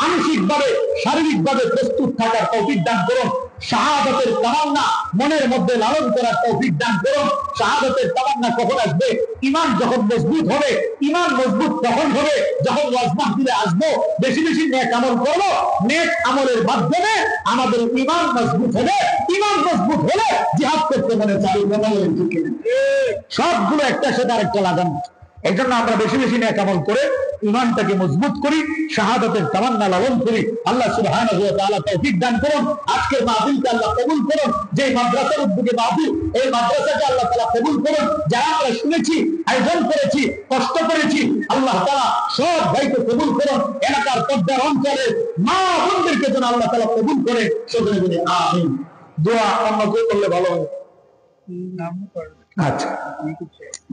মানসিকভাবে, শারীরিকভাবে প্রস্তুত থাকার তৌফিক দান করুন। শাহাদাতের তামান্না মনের মধ্যে লালন করার তৌফিক দান করুন। শাহাদাতের তামান্না কখন আসবে? ঈমান যখন মজবুত হবে। ঈমান মজবুত তখন হবে যখন ওয়াজ মাহফিলে আসবো, বেশি বেশি নেক আমল করব। নেক আমলের মাধ্যমে আমাদের ঈমান মজবুত হবে। ঈমান মজবুত হলে জিহাদ করতে মনে চাইবে না। সবগুলো একটা সাথে আরেকটা লাগানো। এই জন্য আমরা বেশি বেশি নেক আমল করে ঈমানটাকে মজবুত করি, শাহাদাতের তামান্না লালন করি। আল্লাহ সুবহানাহু ওয়া তাআলা তৌফিক দান করুন। আজকের মাহফিলকে আল্লাহ কবুল করুন। যে মাদ্রাসার উদ্যোগে মাহফিল, এই মাদ্রাসাকে আল্লাহ তাআলা কবুল করুন। যারা আমরা শুনেছি, আয়োজন করেছি, কষ্ট করেছি, আল্লাহ তাআলা সব ভাইকে কবুল করুন। এলাকার পর্দার অঞ্চলের মা বোনদেরকে যেন আল্লাহ তাআলা কবুল করে। সকলে বলে আমিন। দোয়া অন্য কেউ করলে ভালো হয়। আচ্ছা,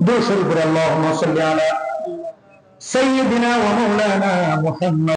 দোয়া শুরু করে। আল্লাহুম্মা সাল্লি আলা সাইয়্যিদিনা ওয়া মাওলানা মুহাম্মদ।